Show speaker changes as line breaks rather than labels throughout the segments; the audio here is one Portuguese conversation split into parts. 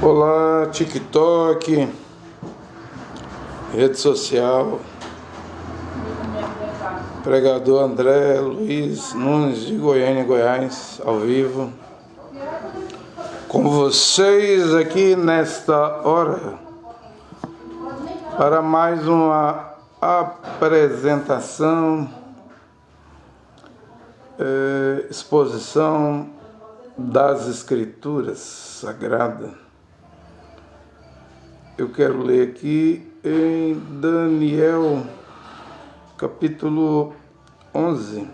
Olá, TikTok, rede social, pregador André Luiz Nunes de Goiânia, Goiás, ao vivo, com vocês aqui nesta hora, para mais uma apresentação, exposição das Escrituras Sagradas. Eu quero ler aqui em Daniel, capítulo 11.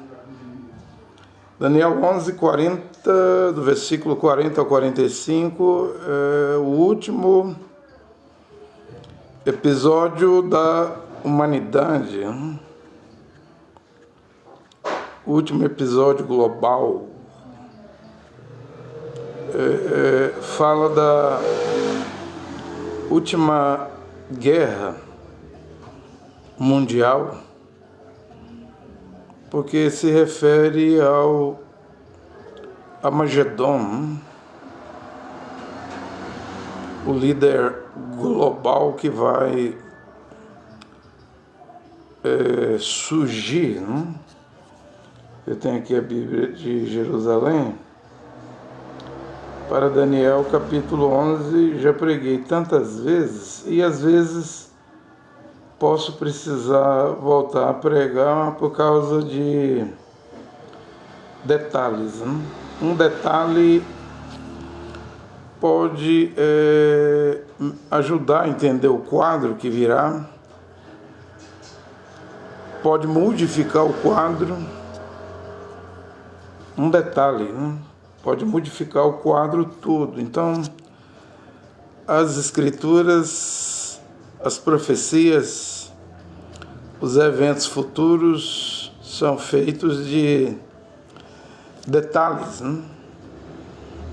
Daniel 11, 40, do versículo 40 ao 45, é o último episódio da humanidade, o último episódio global. Fala da última guerra mundial, porque se refere ao Armagedon, o líder global que vai surgir. Eu tenho aqui a Bíblia de Jerusalém. Para Daniel capítulo 11, já preguei tantas vezes e às vezes posso precisar voltar a pregar por causa de detalhes. Um detalhe pode ajudar a entender o quadro que virá, pode modificar o quadro. Um detalhe, pode modificar o quadro todo. Então, as Escrituras, as profecias, os eventos futuros são feitos de detalhes,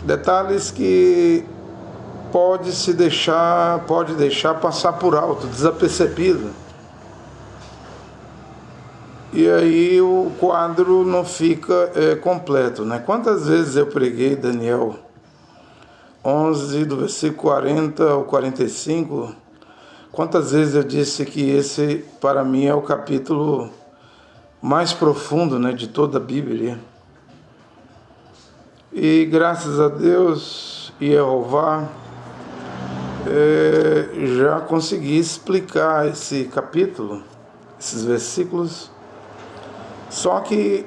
detalhes que pode deixar passar por alto, desapercebido. E aí o quadro não fica completo, Quantas vezes eu preguei Daniel 11, do versículo 40 ao 45, quantas vezes eu disse que esse, para mim, é o capítulo mais profundo, de toda a Bíblia. E graças a Deus e Jeová, já consegui explicar esse capítulo, esses versículos. Só que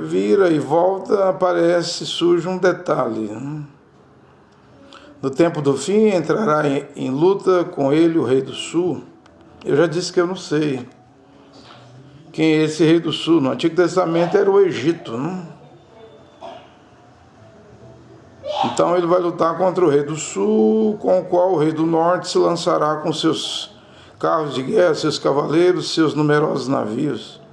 vira e volta, surge um detalhe. No tempo do fim entrará em luta com ele o rei do sul. Eu já disse que eu não sei quem é esse rei do sul. No Antigo Testamento era o Egito, Então ele vai lutar contra o rei do sul, com o qual o rei do norte se lançará com seus carros de guerra, seus cavaleiros, seus numerosos navios.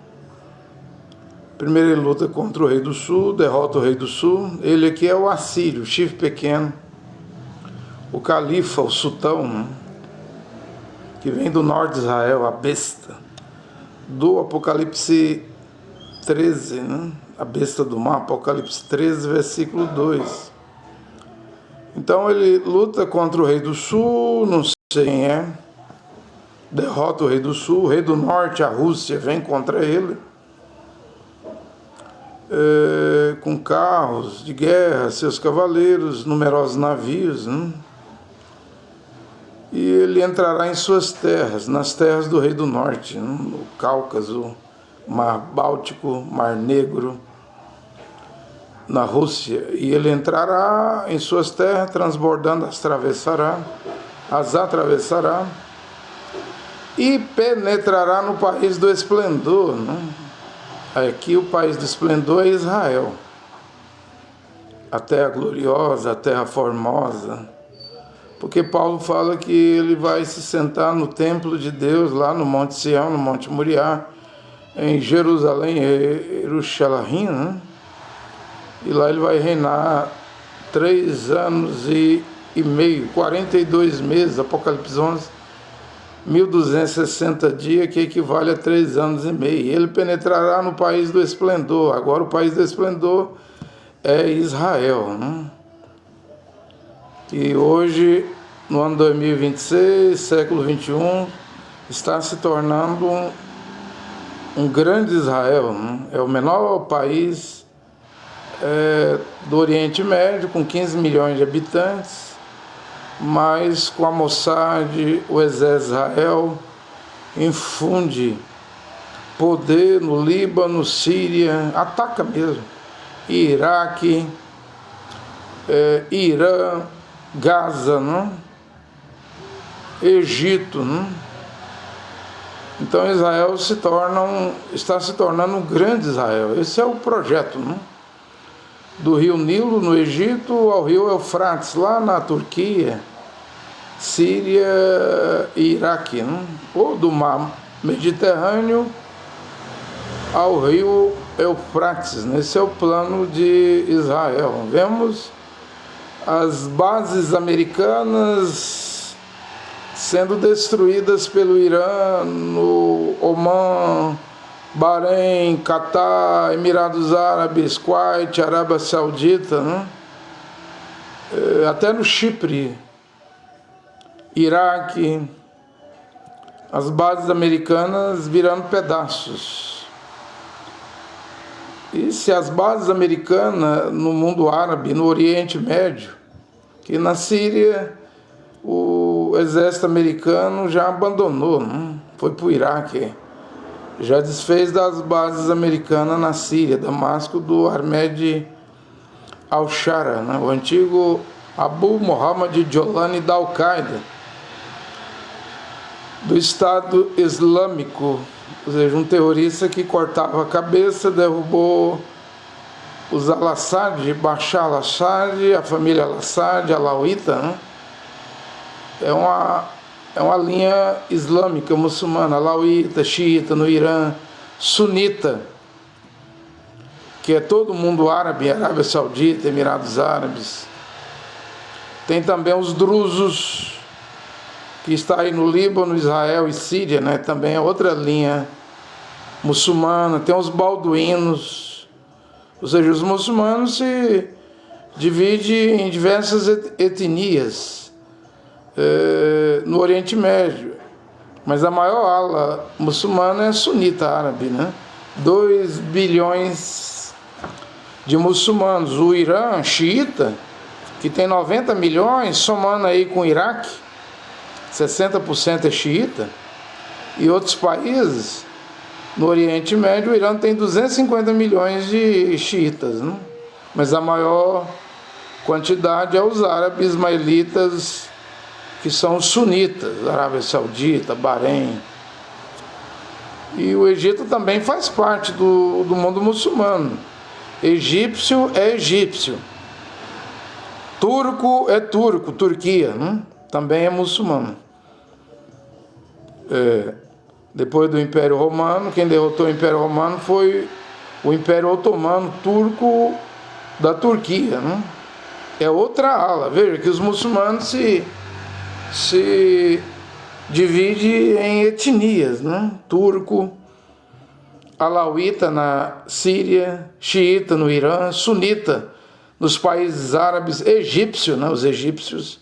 Primeiro ele luta contra o rei do sul, derrota o rei do sul. Ele aqui é o Assírio, o chifre pequeno, o califa, o sultão, que vem do norte de Israel, a besta, do Apocalipse 13, a besta do mar, Apocalipse 13, versículo 2. Então ele luta contra o rei do sul, não sei quem é, derrota o rei do sul, o rei do norte, a Rússia, vem contra ele, com carros de guerra, seus cavaleiros, numerosos navios, E ele entrará em suas terras, nas terras do rei do norte, no Cáucaso, Mar Báltico, Mar Negro, na Rússia. E ele entrará em suas terras, transbordando, as atravessará e penetrará no país do esplendor, Aqui o país do esplendor é Israel, a terra gloriosa, a terra formosa, porque Paulo fala que ele vai se sentar no templo de Deus, lá no Monte Sião, no Monte Moriá, em Jerusalém, Jerusalém, E lá ele vai reinar 3 anos e meio, 42 meses, Apocalipse 11, 1260 dias, que equivale a 3 anos e meio. Ele penetrará no país do esplendor. Agora o país do esplendor é Israel, que hoje, no ano 2026, século XXI, está se tornando um grande Israel, né? É o menor país do Oriente Médio, com 15 milhões de habitantes, mas com a Mossad, o Exército de Israel, infunde poder no Líbano, Síria, ataca mesmo, Iraque, Irã, Gaza, né? Egito, né? Então Israel está se tornando um grande Israel. Esse é o projeto, né? Do rio Nilo, no Egito, ao rio Eufrates, lá na Turquia, Síria e Iraque, né? Ou do mar Mediterrâneo ao rio Eufrates. Esse é o plano de Israel. Vemos as bases americanas sendo destruídas pelo Irã, no Omã, Bahrein, Catar, Emirados Árabes, Kuwait, Arábia Saudita, né? Até no Chipre, Iraque, as bases americanas virando pedaços. E se as bases americanas no mundo árabe, no Oriente Médio, que na Síria o exército americano já abandonou, né? Foi para o Iraque, já desfez das bases americanas na Síria, Damasco, do Ahmed al-Shara, né? O antigo Abu Muhammad Jolani da Al-Qaeda, do Estado Islâmico, ou seja, um terrorista que cortava a cabeça, derrubou os al-Assad, Bashar al-Assad, a família al-Assad, alauíta, né? É uma linha islâmica, muçulmana, alauíta, xiita no Irã, sunita, que é todo mundo árabe, Arábia Saudita, Emirados Árabes. Tem também os drusos, que está aí no Líbano, Israel e Síria, né? Também é outra linha muçulmana. Tem os balduínos, ou seja, os muçulmanos se dividem em diversas etnias no Oriente Médio, mas a maior ala muçulmana é sunita árabe, né? 2 bilhões de muçulmanos. O Irã, xiita, que tem 90 milhões, somando aí com o Iraque, 60% é xiita, e outros países no Oriente Médio, o Irã tem 250 milhões de xiitas, né? Mas a maior quantidade é os árabes ismaelitas, que são os sunitas, Arábia Saudita, Bahrein. E o Egito também faz parte do mundo muçulmano. Egípcio é egípcio. Turco é turco, Turquia, né? Também é muçulmano. Depois do Império Romano, quem derrotou o Império Romano foi o Império Otomano Turco da Turquia, né? É outra ala. Veja que os muçulmanos se divide em etnias, né? Turco, alauíta na Síria, xiita no Irã, sunita nos países árabes, egípcio, né? Os egípcios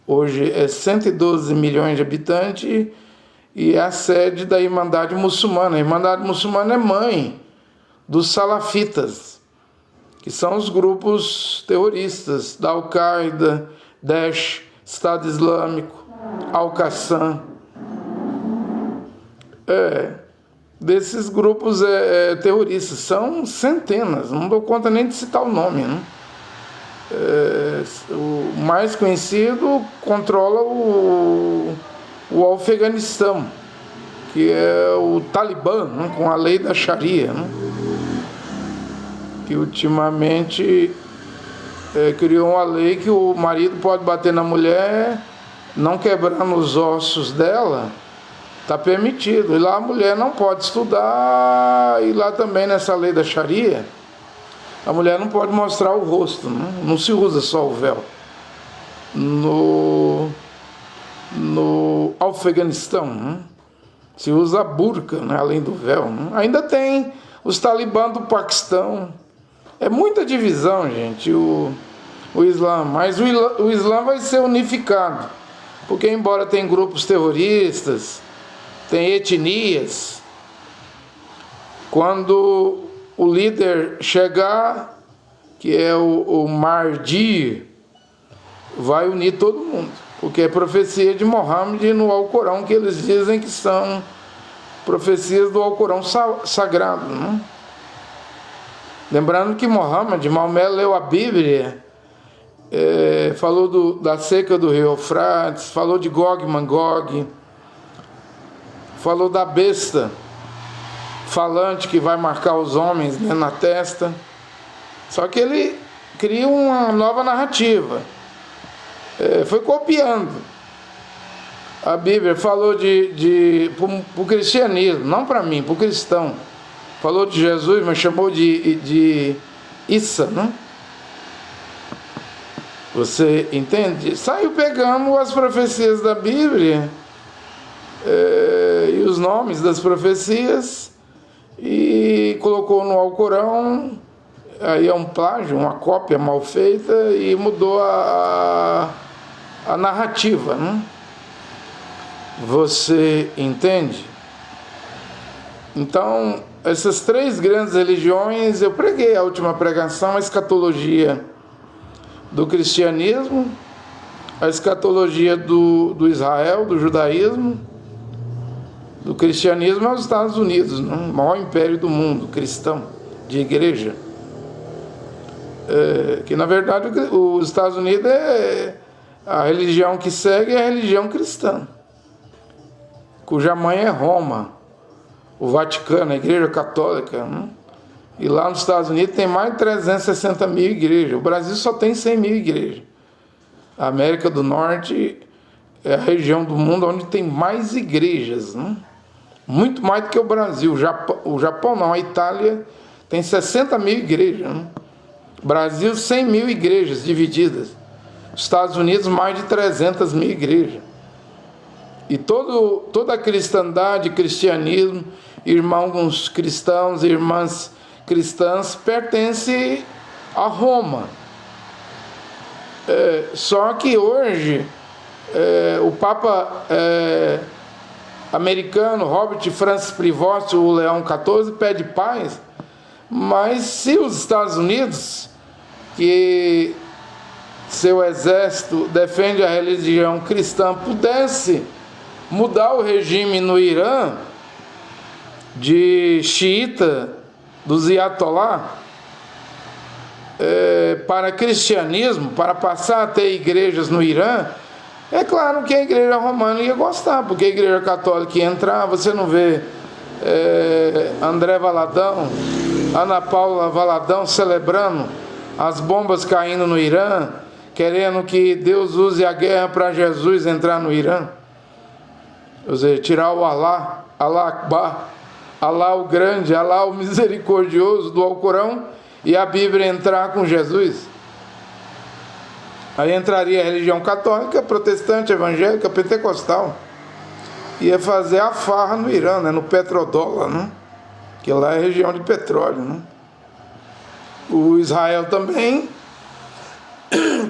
hoje é 112 milhões de habitantes e é a sede da Irmandade Muçulmana. A Irmandade Muçulmana é mãe dos salafitas, que são os grupos terroristas da Al-Qaeda, Daesh, Estado Islâmico, Al-Qassam. Desses grupos terroristas, são centenas, não dou conta nem de citar o nome, né? O mais conhecido controla o Afeganistão, que é o Talibã, né? Com a lei da Sharia, né? Que ultimamente criou uma lei que o marido pode bater na mulher, não quebrando os ossos dela, está permitido. E lá a mulher não pode estudar, e lá também nessa lei da Sharia, a mulher não pode mostrar o rosto, né? Não se usa só o véu. No Afeganistão, né? Se usa a burca, né? Além do véu, né? Ainda tem os talibã do Paquistão. É muita divisão, gente. o Islã, mas o Islã vai ser unificado, porque embora tem grupos terroristas, tem etnias, quando o líder chegar, que é o Mahdi, vai unir todo mundo, porque é profecia de Mohammed no Alcorão, que eles dizem que são profecias do Alcorão sagrado, né? Lembrando que Maomé leu a Bíblia, falou da seca do rio Eufrates, falou de Gog e Magog, falou da besta falante que vai marcar os homens, né, na testa. Só que ele cria uma nova narrativa, foi copiando a Bíblia. Falou para o cristianismo, não para mim, para o cristão. Falou de Jesus, mas chamou de Issa, né? Você entende? Saiu pegando as profecias da Bíblia e os nomes das profecias e colocou no Alcorão. Aí é um plágio, uma cópia mal feita, e mudou a narrativa, né? Você entende? Então, essas três grandes religiões, eu preguei a última pregação, a escatologia do cristianismo, a escatologia do Israel, do judaísmo, do cristianismo aos Estados Unidos, né? O maior império do mundo, cristão, de igreja. Que na verdade os Estados Unidos a religião que segue é a religião cristã, cuja mãe é Roma, o Vaticano, a Igreja Católica, né? E lá nos Estados Unidos tem mais de 360 mil igrejas. O Brasil só tem 100 mil igrejas. A América do Norte é a região do mundo onde tem mais igrejas, né? Muito mais do que o Brasil. O Japão não, a Itália tem 60 mil igrejas, né? Brasil, 100 mil igrejas divididas. Estados Unidos, mais de 300 mil igrejas. E toda a cristandade, cristianismo, irmãos cristãos, irmãs cristãs, pertence a Roma. Só que hoje, o Papa americano, Robert Francis Prevost, o Leão XIV, pede paz, mas se os Estados Unidos, que seu exército defende a religião cristã, pudesse mudar o regime no Irã de xiita, dos Ayatollah, para cristianismo, para passar a ter igrejas no Irã, é claro que a igreja romana ia gostar, porque a igreja católica ia entrar. Você não vê André Valadão, Ana Paula Valadão celebrando as bombas caindo no Irã, querendo que Deus use a guerra para Jesus entrar no Irã? Ou seja, tirar o Allah Akbar, Allah o grande, Allah o misericordioso do Alcorão, e a Bíblia entrar com Jesus. Aí entraria a religião católica, protestante, evangélica, pentecostal. Ia fazer a farra no Irã, né? No petrodólar, né? Que lá é região de petróleo, né? O Israel também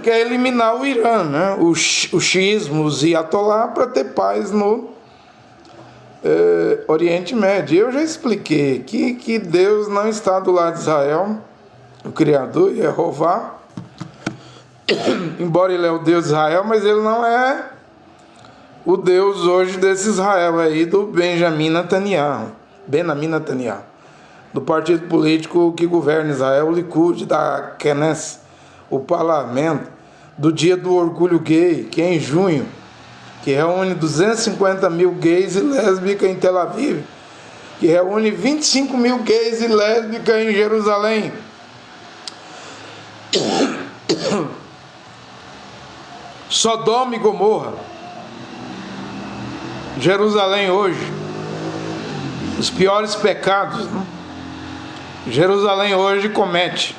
quer eliminar o Irã, né? O xiismo, os Ayatollah, para ter paz no Oriente Médio. Eu já expliquei que Deus não está do lado de Israel, o Criador, Jeová, embora ele é o Deus de Israel, mas ele não é o Deus hoje desse Israel aí, do Benjamin Netanyahu, do partido político que governa Israel, o Likud, da Knesset, o parlamento, do dia do orgulho gay, que é em junho, que reúne 250 mil gays e lésbicas em Tel Aviv, que reúne 25 mil gays e lésbicas em Jerusalém. Sodoma e Gomorra, Jerusalém hoje, os piores pecados, né? Jerusalém hoje comete.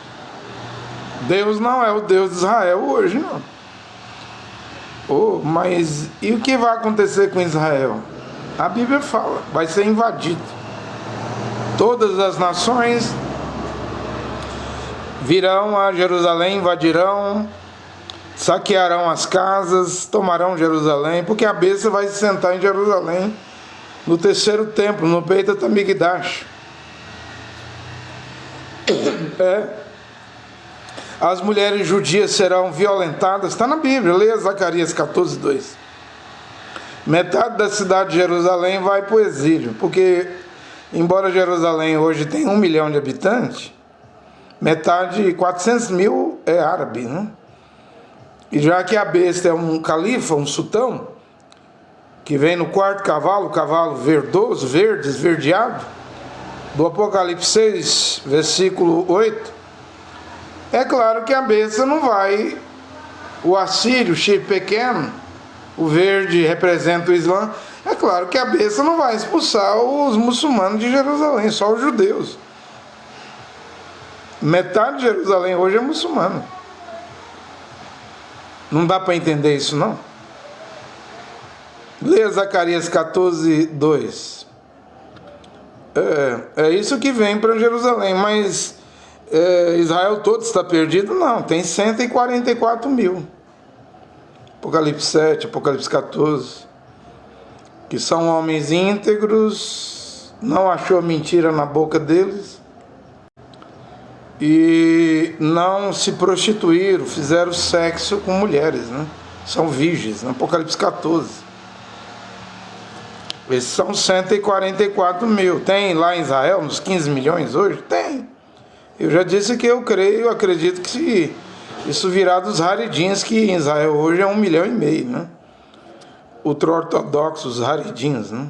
Deus não é o Deus de Israel hoje, não. Mas e o que vai acontecer com Israel? A Bíblia fala, vai ser invadido. Todas as nações virão a Jerusalém, invadirão, saquearão as casas, tomarão Jerusalém, porque a besta vai se sentar em Jerusalém, no terceiro templo, no Beit Hamikdash. As mulheres judias serão violentadas, está na Bíblia, leia Zacarias 14:2. Metade da cidade de Jerusalém vai para o exílio, porque embora Jerusalém hoje tenha 1 milhão de habitantes, metade, 400 mil é árabe, né? E já que a besta é um califa, um sultão, que vem no quarto cavalo, cavalo verdoso, verde, esverdeado, do Apocalipse 6, versículo 8, é claro que a besta não vai, o assírio, o chifre pequeno, o verde representa o Islã, é claro que a besta não vai expulsar os muçulmanos de Jerusalém, só os judeus. Metade de Jerusalém hoje é muçulmana. Não dá para entender isso, não? Leia Zacarias 14:2. É isso que vem para Jerusalém, mas Israel todo está perdido? Não, tem 144 mil. Apocalipse 7, Apocalipse 14, que são homens íntegros, não achou mentira na boca deles, e não se prostituíram, fizeram sexo com mulheres, né? São virgens, no Apocalipse 14. Esses são 144 mil. Tem lá em Israel, uns 15 milhões hoje? Tem. Eu já disse que eu acredito que se isso virá dos haredins, que em Israel hoje é 1,5 milhão, né? Ultra-ortodoxos haredins, né?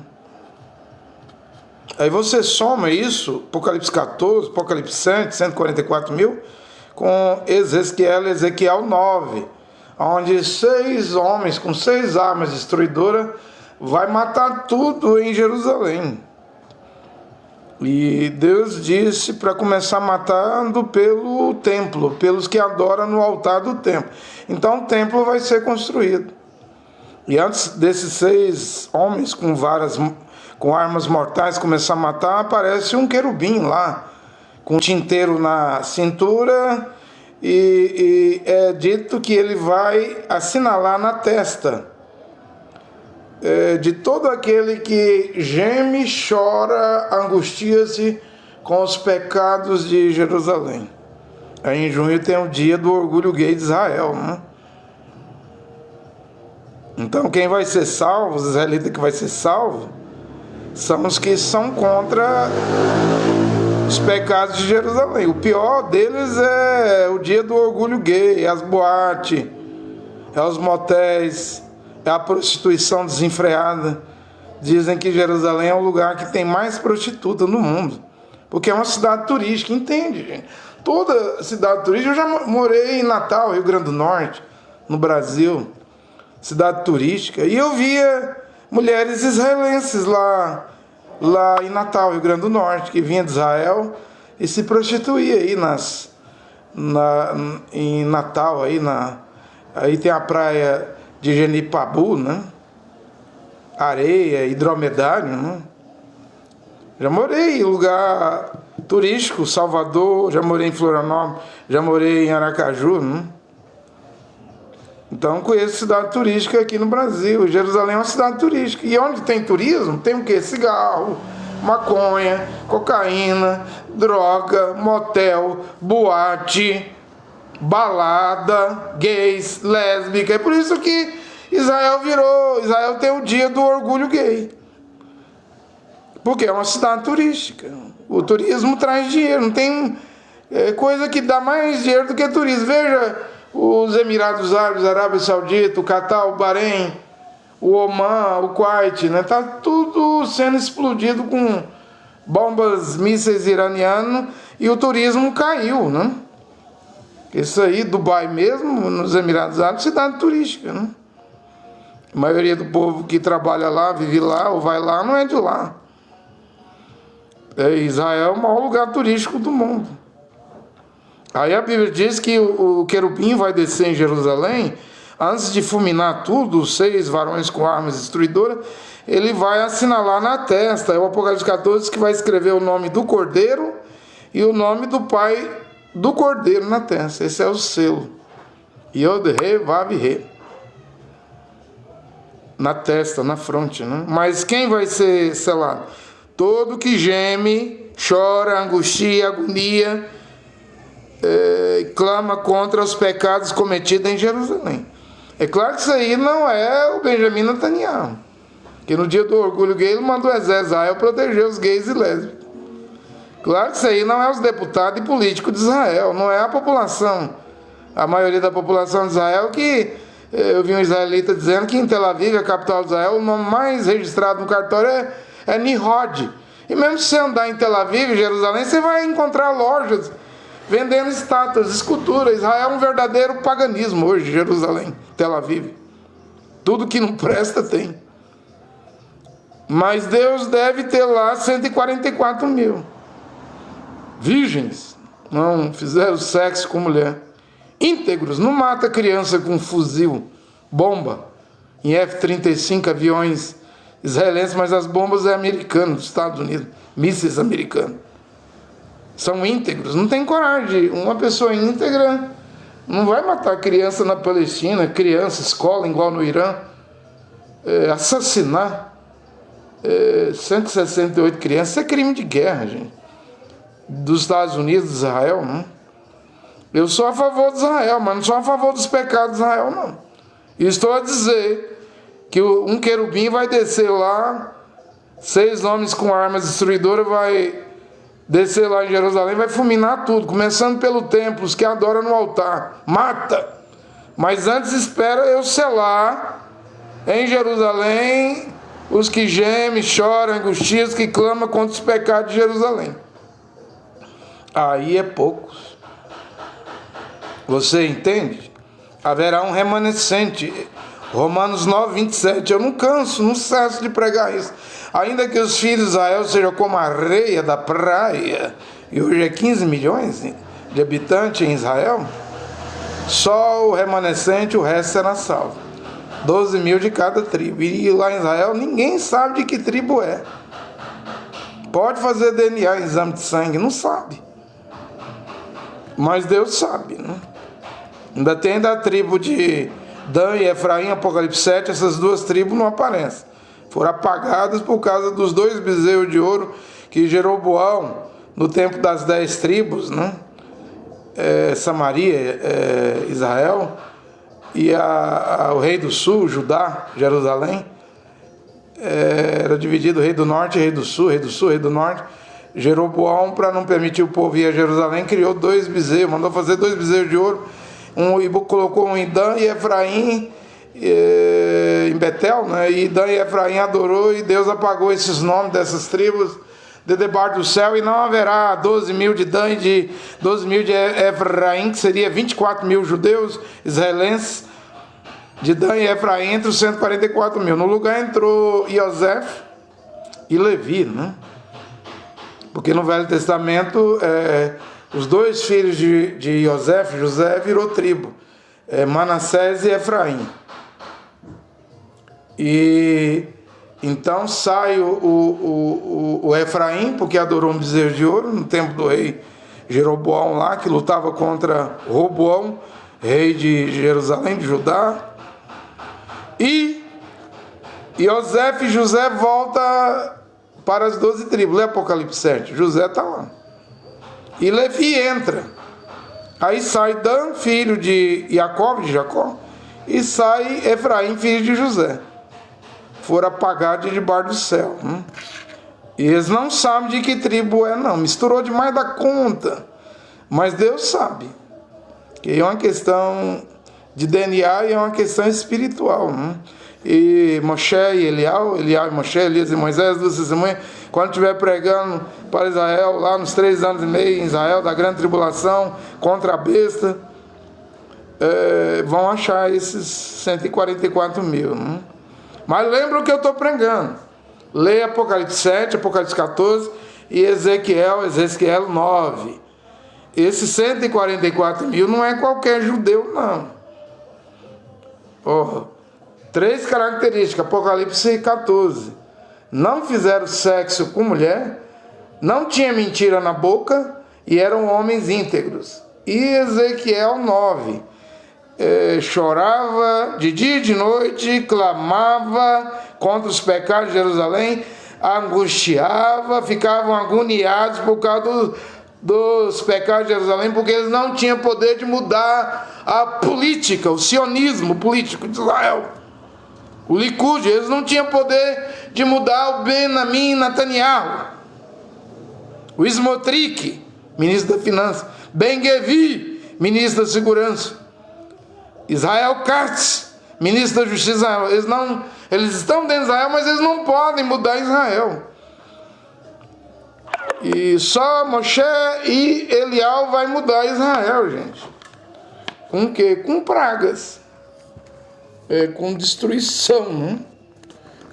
Aí você soma isso, Apocalipse 14, Apocalipse 7, 144 mil, com Ezequiel 9, onde 6 homens com 6 armas destruidoras vai matar tudo em Jerusalém. E Deus disse para começar matando pelo templo, pelos que adoram no altar do templo. Então o templo vai ser construído. E antes desses 6 homens com varas, com armas mortais começar a matar, aparece um querubim lá, com tinteiro na cintura, e é dito que ele vai assinalar na testa de todo aquele que geme, chora, angustia-se com os pecados de Jerusalém. Aí em junho tem o dia do orgulho gay de Israel, né? Então quem vai ser salvo, os israelitas que vai ser salvo, são os que são contra os pecados de Jerusalém. O pior deles é o dia do orgulho gay, as boates, é os motéis, é a prostituição desenfreada. Dizem que Jerusalém é o lugar que tem mais prostituta no mundo, porque é uma cidade turística, entende, gente? Toda cidade turística, eu já morei em Natal, Rio Grande do Norte, no Brasil, cidade turística, e eu via mulheres israelenses lá em Natal, Rio Grande do Norte, que vinha de Israel e se prostituía aí em Natal, aí tem a praia de Genipabu, né? Areia, hidromedário, né? Já morei em lugar turístico, Salvador, já morei em Florianópolis, já morei em Aracaju, né? Então conheço cidade turística aqui no Brasil. Jerusalém é uma cidade turística. E onde tem turismo, tem o quê? Cigarro, maconha, cocaína, droga, motel, boate, balada, gays, lésbica. É por isso que Israel tem o dia do orgulho gay. Porque é uma cidade turística. O turismo traz dinheiro. Não tem coisa que dá mais dinheiro do que turismo. Veja os Emirados Árabes, Arábia Saudita, o Catar, o Bahrein, o Omã, o Kuwait, né? Tá tudo sendo explodido com bombas, mísseis iranianos, e o turismo caiu, né? Isso aí, Dubai mesmo, nos Emirados Árabes, cidade turística, né? A maioria do povo que trabalha lá, vive lá ou vai lá, não é de lá. Israel é o maior lugar turístico do mundo. Aí a Bíblia diz que o querubim vai descer em Jerusalém, antes de fulminar tudo, os 6 varões com armas destruidoras, ele vai assinalar na testa. É o Apocalipse 14 que vai escrever o nome do Cordeiro e o nome do Pai do Cordeiro na testa. Esse é o selo. Yod, Re, Vav, Re. Na testa, na fronte, né? Mas quem vai ser selado? Todo que geme, chora, angustia, agonia, clama contra os pecados cometidos em Jerusalém. É claro que isso aí não é o Benjamin Netanyahu, que no dia do orgulho gay ele mandou o exército de Israel proteger os gays e lésbicos. Claro que isso aí não é os deputados e políticos de Israel, não é a população, a maioria da população de Israel, que eu vi um israelita dizendo que em Tel Aviv, a capital de Israel, o nome mais registrado no cartório é Nimrod. E mesmo se você andar em Tel Aviv, Jerusalém, você vai encontrar lojas vendendo estátuas, esculturas. Israel é um verdadeiro paganismo hoje, Jerusalém, Tel Aviv. Tudo que não presta tem. Mas Deus deve ter lá 144 mil virgens, não fizeram sexo com mulher, íntegros, não mata criança com fuzil, bomba, em F-35 aviões israelenses, mas as bombas é americanas, dos Estados Unidos, mísseis americanos. São íntegros, não tem coragem. Uma pessoa íntegra não vai matar criança na Palestina, criança, escola, igual no Irã, assassinar 168 crianças, isso é crime de guerra, gente. Dos Estados Unidos, de Israel, não. Eu sou a favor de Israel, mas não sou a favor dos pecados de Israel, não. E estou a dizer que um querubim vai descer lá, 6 homens com armas destruidoras vai descer lá em Jerusalém, vai fulminar tudo, começando pelo templo, os que adoram no altar, mata. Mas antes espera eu selar em Jerusalém os que gemem, choram, angustiam, os que clamam contra os pecados de Jerusalém. Aí é poucos. Você entende? Haverá um remanescente. Romanos 9, 27. Eu não canso, não cesso de pregar isso. Ainda que os filhos de Israel sejam como a areia da praia, e hoje é 15 milhões de habitantes em Israel, só o remanescente, o resto será salvo. 12 mil de cada tribo. E lá em Israel ninguém sabe de que tribo é. Pode fazer DNA, exame de sangue, não sabe. Mas Deus sabe, né? Ainda tem da tribo de Dan e Efraim, Apocalipse 7, essas duas tribos não aparecem. Foram apagadas por causa dos 2 bezerros de ouro que Jeroboão, no tempo das 10 tribos, né? Samaria, Israel, e o rei do sul, Judá, Jerusalém, era dividido, rei do norte, rei do sul, rei do norte. Jeroboão, para não permitir o povo ir a Jerusalém, criou 2 bezerros, mandou fazer 2 bezerros de ouro, e colocou um em Dan e Efraim, em Betel, né? E Dan e Efraim adorou, e Deus apagou esses nomes dessas tribos de debaixo do céu, e não haverá 12 mil de Dan e 12 mil de Efraim, que seria 24 mil judeus israelenses de Dan e Efraim, entre os 144 mil. No lugar entrou Iosef e Levi, né? Porque no Velho Testamento, os 2 filhos de Iosef, José, virou tribo, Manassés e Efraim. E então sai o Efraim, porque adorou um bezerro de ouro no tempo do rei Jeroboão lá, que lutava contra Roboão, rei de Jerusalém, de Judá. E Iosef e José volta para as 12 tribos. Lê Apocalipse 7, José está lá. E Levi entra. Aí sai Dan, filho de Jacó, e sai Efraim, filho de José. Foram apagados de debaixo do céu. E eles não sabem de que tribo é, não. Misturou demais da conta. Mas Deus sabe. Que é uma questão de DNA e é uma questão espiritual. E Moshe e Elial e Moshe, Elias e Moisés, 2 testemunhas, quando estiver pregando para Israel, lá nos 3 anos e meio em Israel, da grande tribulação, contra a besta, vão achar esses 144 mil. Mas lembra o que eu estou pregando. Leia Apocalipse 7, Apocalipse 14 e Ezequiel 9. Esses 144 mil não é qualquer judeu, não. 3 características, Apocalipse 14. Não fizeram sexo com mulher, não tinha mentira na boca e eram homens íntegros. E Ezequiel 9. chorava de dia e de noite, clamava contra os pecados de Jerusalém, angustiava, ficavam agoniados por causa dos pecados de Jerusalém, porque eles não tinham poder de mudar a política, o sionismo político de Israel. O Likud, eles não tinham poder de mudar o Benjamin Netanyahu, o Smotrich, ministro da Finança, Ben-Gvir, ministro da Segurança, Israel Katz, ministro da Justiça. Eles estão dentro de Israel, mas eles não podem mudar Israel. E só Moshe e Elial vai mudar Israel, gente. Com o quê? Com pragas. Com destruição, né?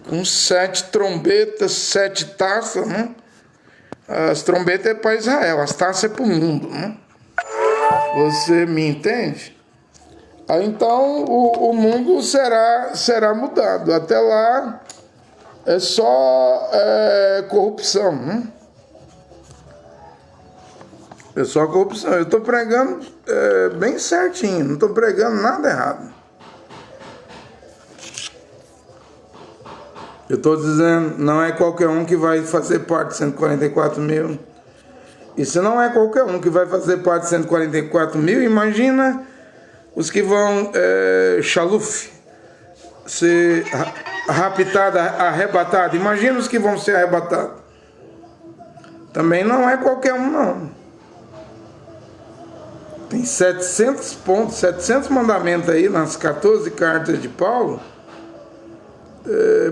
Com 7 trombetas, 7 taças, né? As trombetas é para Israel, as taças é para o mundo, né? Você me entende? Aí, então o mundo será mudado. Até lá é só corrupção, né? É só corrupção. Eu estou pregando bem certinho, não estou pregando nada errado. Eu estou dizendo, não é qualquer um que vai fazer parte de 144 mil. E se não é qualquer um que vai fazer parte de 144 mil, imagina os que vão xaluf, ser raptado, arrebatado. Imagina os que vão ser arrebatados. Também não é qualquer um, não. Tem 700 pontos, 700 mandamentos aí nas 14 cartas de Paulo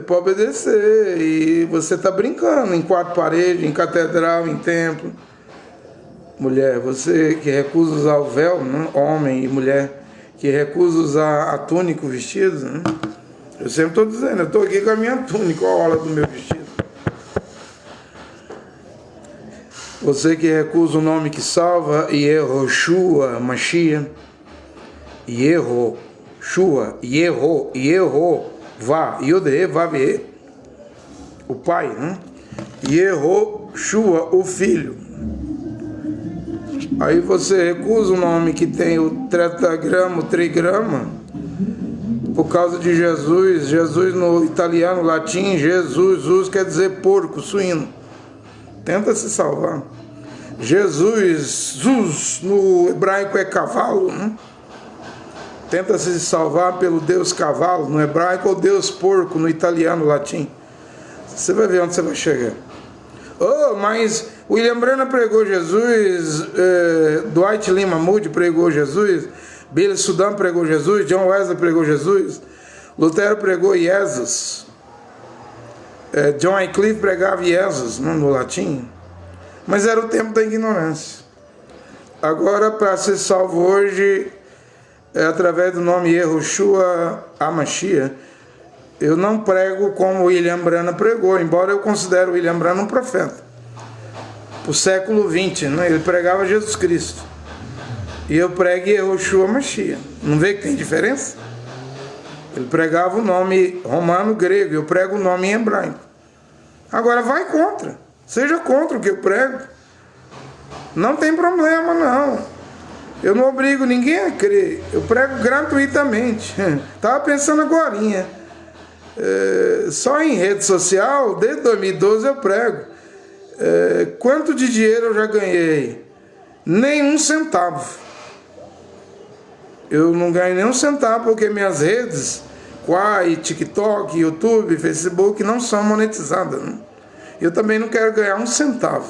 para obedecer. E você está brincando em 4 paredes, em catedral, em templo. Mulher, você que recusa usar o véu, né? Homem e mulher que recusa usar a túnica, o vestido, né? Eu sempre estou dizendo, eu estou aqui com a minha túnica, olha a hora do meu vestido. Você que recusa o nome que salva, Yehoshua Mashiach, Yehoshua, Yehová, Yodhe, Vave, o Pai, né? Yehoshua, o Filho. Aí você recusa o nome que tem o tetragrama, o trigrama, por causa de Jesus. Jesus no italiano, latim, Jesus quer dizer porco, suíno. Tenta se salvar. Jesus no hebraico é cavalo, né? Tenta se salvar pelo Deus cavalo no hebraico ou Deus porco no italiano, latim. Você vai ver onde você vai chegar. Oh, mas William Branham pregou Jesus, Dwight Lima Moody pregou Jesus, Billy Sudan pregou Jesus, John Wesley pregou Jesus, Lutero pregou Jesus, John Wycliffe pregava Jesus, não, no latim. Mas era o tempo da ignorância. Agora, para ser salvo hoje, através do nome Yehoshua HaMashiach, eu não prego como William Branham pregou, embora eu considere William Branham um profeta. Para o século XX, né? Ele pregava Jesus Cristo. E eu prego Yehoshua HaMashiach. Não vê que tem diferença? Ele pregava o nome romano grego, eu prego o nome em hebraico. Agora vai contra. Seja contra o que eu prego. Não tem problema, não. Eu não obrigo ninguém a crer. Eu prego gratuitamente. Estava pensando agorinha. Só em rede social, desde 2012 eu prego. Quanto de dinheiro eu já ganhei? Nenhum centavo. Eu não ganho nenhum centavo porque minhas redes, Quai, TikTok, YouTube, Facebook, não são monetizadas, né? Eu também não quero ganhar um centavo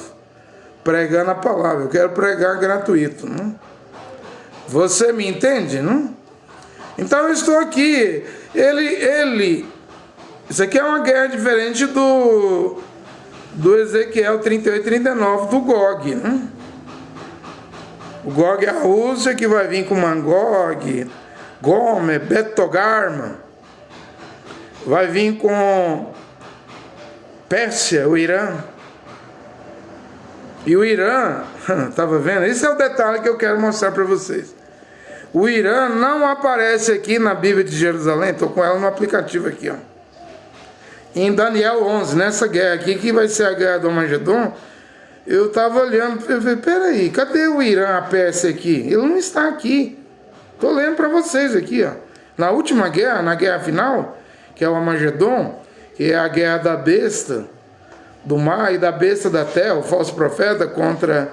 pregando a palavra. Eu quero pregar gratuito, né? Você me entende, não? Então eu estou aqui. Isso aqui é uma guerra diferente do Ezequiel 38, 39 do Gog, né? O Gog é a Rússia, que vai vir com Magog, Gomer, Bet-Togarma. Vai vir com Pérsia, o Irã. E o Irã, estava vendo? Esse é o detalhe que eu quero mostrar para vocês. O Irã não aparece aqui na Bíblia de Jerusalém. Estou com ela no aplicativo aqui, ó. Em Daniel 11, nessa guerra aqui, que vai ser a guerra do Armagedon, eu estava olhando, eu falei, peraí, cadê o Irã, a Pérsia aqui? Ele não está aqui. Estou lendo para vocês aqui, ó. Na última guerra, na guerra final, que é o Armagedon, que é a guerra da besta do mar e da besta da terra, o falso profeta contra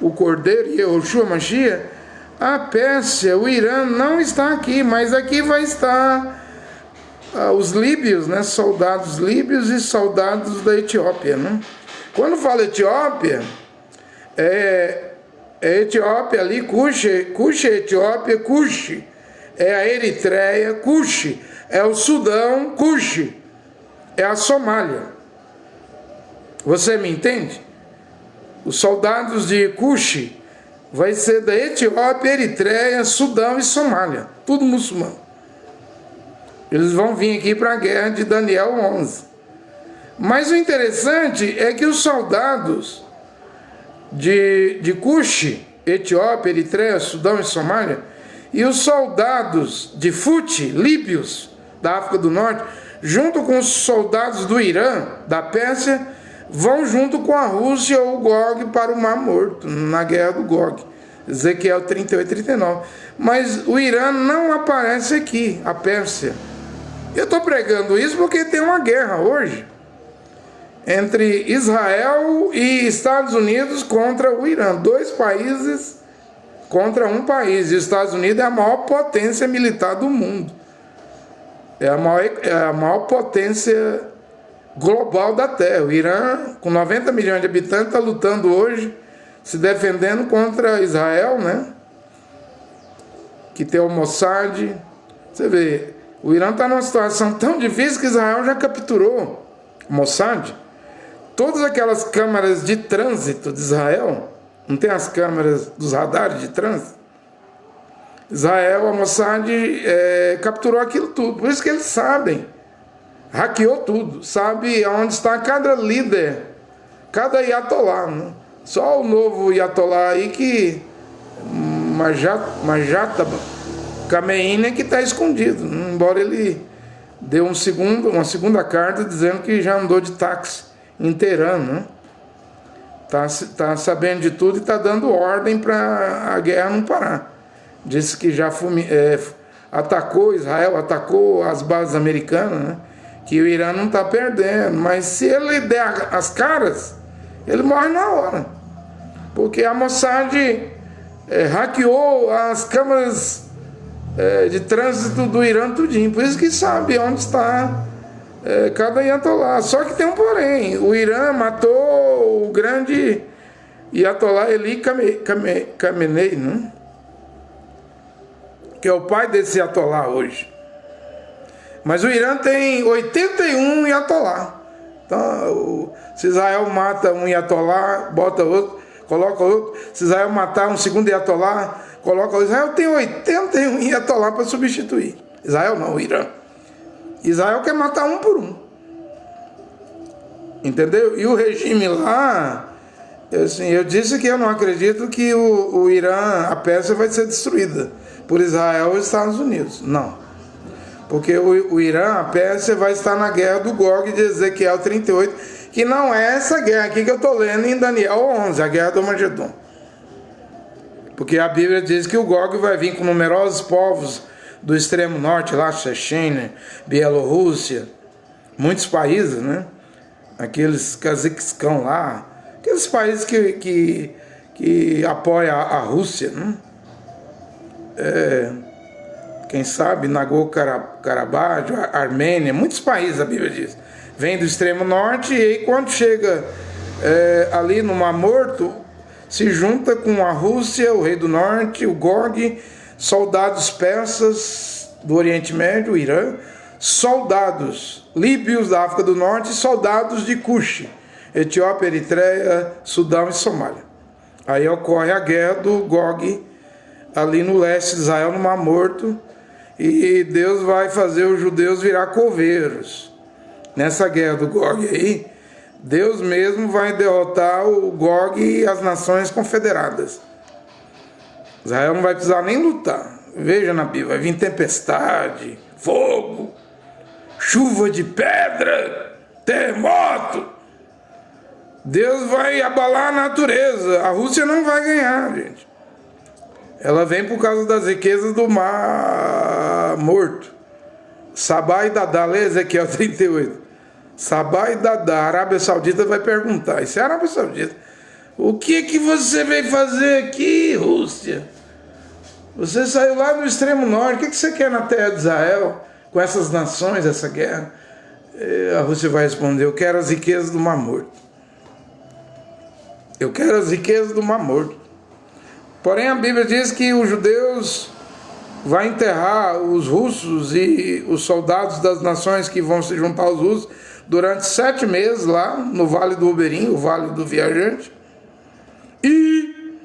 o Cordeiro e Yehoshua Mashiach, a Pérsia, o Irã não está aqui, mas aqui vai estar os líbios, né? Soldados líbios e soldados da Etiópia, né? Quando fala Etiópia, é Etiópia ali, Cuxi é Etiópia, Cuxi é a Eritreia, Cuxi é o Sudão, Cuxi é a Somália. Você me entende? Os soldados de Cuxi vai ser da Etiópia, Eritreia, Sudão e Somália, tudo muçulmano. Eles vão vir aqui para a guerra de Daniel 11. Mas o interessante é que os soldados de Cuxi, Etiópia, Eritreia, Sudão e Somália, e os soldados de Fute, líbios, da África do Norte, junto com os soldados do Irã, da Pérsia, vão junto com a Rússia ou o Gog para o Mar Morto, na guerra do Gog. Ezequiel 38 e 39. Mas o Irã não aparece aqui, a Pérsia. Eu estou pregando isso porque tem uma guerra hoje entre Israel e Estados Unidos contra o Irã. 2 países contra um país. E os Estados Unidos é a maior potência militar do mundo. É a maior potência global da Terra. O Irã, com 90 milhões de habitantes, está lutando hoje, se defendendo contra Israel, né? Que tem o Mossad. Você vê, o Irã está numa situação tão difícil que Israel já capturou o Mossad. Todas aquelas câmaras de trânsito de Israel, não tem as câmeras dos radares de trânsito? Israel, a Mossad, capturou aquilo tudo. Por isso que eles sabem, hackeou tudo, sabe onde está cada líder, cada Ayatollah, né? Só o novo Ayatollah aí que Majata Khamenei que está escondido, embora ele deu uma segunda carta dizendo que já andou de táxi em Teherã, né? Tá sabendo de tudo e está dando ordem para a guerra não parar. Disse que já atacou Israel, atacou as bases americanas, né? Que o Irã não está perdendo, mas se ele der as caras, ele morre na hora, porque a Mossad hackeou as câmaras de trânsito do Irã tudinho, por isso que sabe onde está cada Ayatollah. Só que tem um porém, o Irã matou o grande Ayatollah Ali Khamenei, né? Que é o pai desse Ayatollah hoje. Mas o Irã tem 81 Ayatollah. Então, se Israel mata um Ayatollah, bota outro, coloca outro. Se Israel matar um segundo Ayatollah, coloca outro. Israel tem 81 Ayatollah para substituir. Israel não, o Irã. Israel quer matar um por um. Entendeu? E o regime lá, eu disse que eu não acredito que o Irã, a Pérsia vai ser destruída por Israel e Estados Unidos. Não. Porque o Irã, a Pérsia, vai estar na guerra do Gog de Ezequiel 38, que não é essa guerra aqui que eu estou lendo em Daniel 11, a guerra do Armagedon. Porque a Bíblia diz que o Gog vai vir com numerosos povos do extremo norte, lá, Chechênia, Bielorrússia, muitos países, né? Aqueles Cazaquistão lá, aqueles países que apoiam a Rússia, né? Quem sabe, Nagorno-Karabakh, Armênia, muitos países, a Bíblia diz. Vem do extremo norte e aí, quando chega ali no Mar Morto, se junta com a Rússia, o rei do norte, o Gog, soldados persas do Oriente Médio, o Irã, soldados líbios da África do Norte e soldados de Cuxi, Etiópia, Eritreia, Sudão e Somália. Aí ocorre a guerra do Gog ali no leste de Israel, no Mar Morto, e Deus vai fazer os judeus virar coveiros. Nessa guerra do Gog aí, Deus mesmo vai derrotar o Gog e as nações confederadas. Israel não vai precisar nem lutar. Veja na Bíblia, vai vir tempestade, fogo, chuva de pedra, terremoto. Deus vai abalar a natureza. A Rússia não vai ganhar, gente. Ela vem por causa das riquezas do Mar Morto. Sabá e Dadá, lê Ezequiel 38. Sabá e Dadá, a Arábia Saudita vai perguntar, isso é a Arábia Saudita, o que você veio fazer aqui, Rússia? Você saiu lá do extremo norte, o que você quer na terra de Israel, com essas nações, essa guerra? E a Rússia vai responder, eu quero as riquezas do Mar Morto. Eu quero as riquezas do Mar Morto. Porém, a Bíblia diz que os judeus vão enterrar os russos e os soldados das nações que vão se juntar aos russos durante 7 meses lá no Vale do Uberim, o Vale do Viajante. E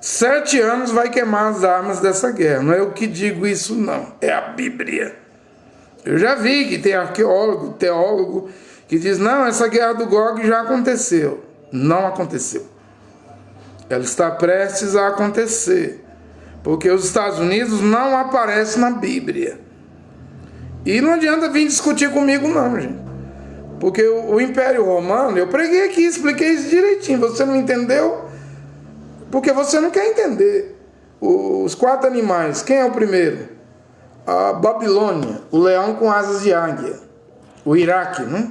7 anos vai queimar as armas dessa guerra. Não é eu que digo isso, não. É a Bíblia. Eu já vi que tem arqueólogo, teólogo, que diz, não, essa guerra do Gog já aconteceu. Não aconteceu. Ela está prestes a acontecer. Porque os Estados Unidos não aparecem na Bíblia. E não adianta vir discutir comigo não, gente. Porque o Império Romano, eu preguei aqui, expliquei isso direitinho. Você não entendeu? Porque você não quer entender. Os 4 animais, quem é o primeiro? A Babilônia, o leão com asas de águia. O Iraque, né?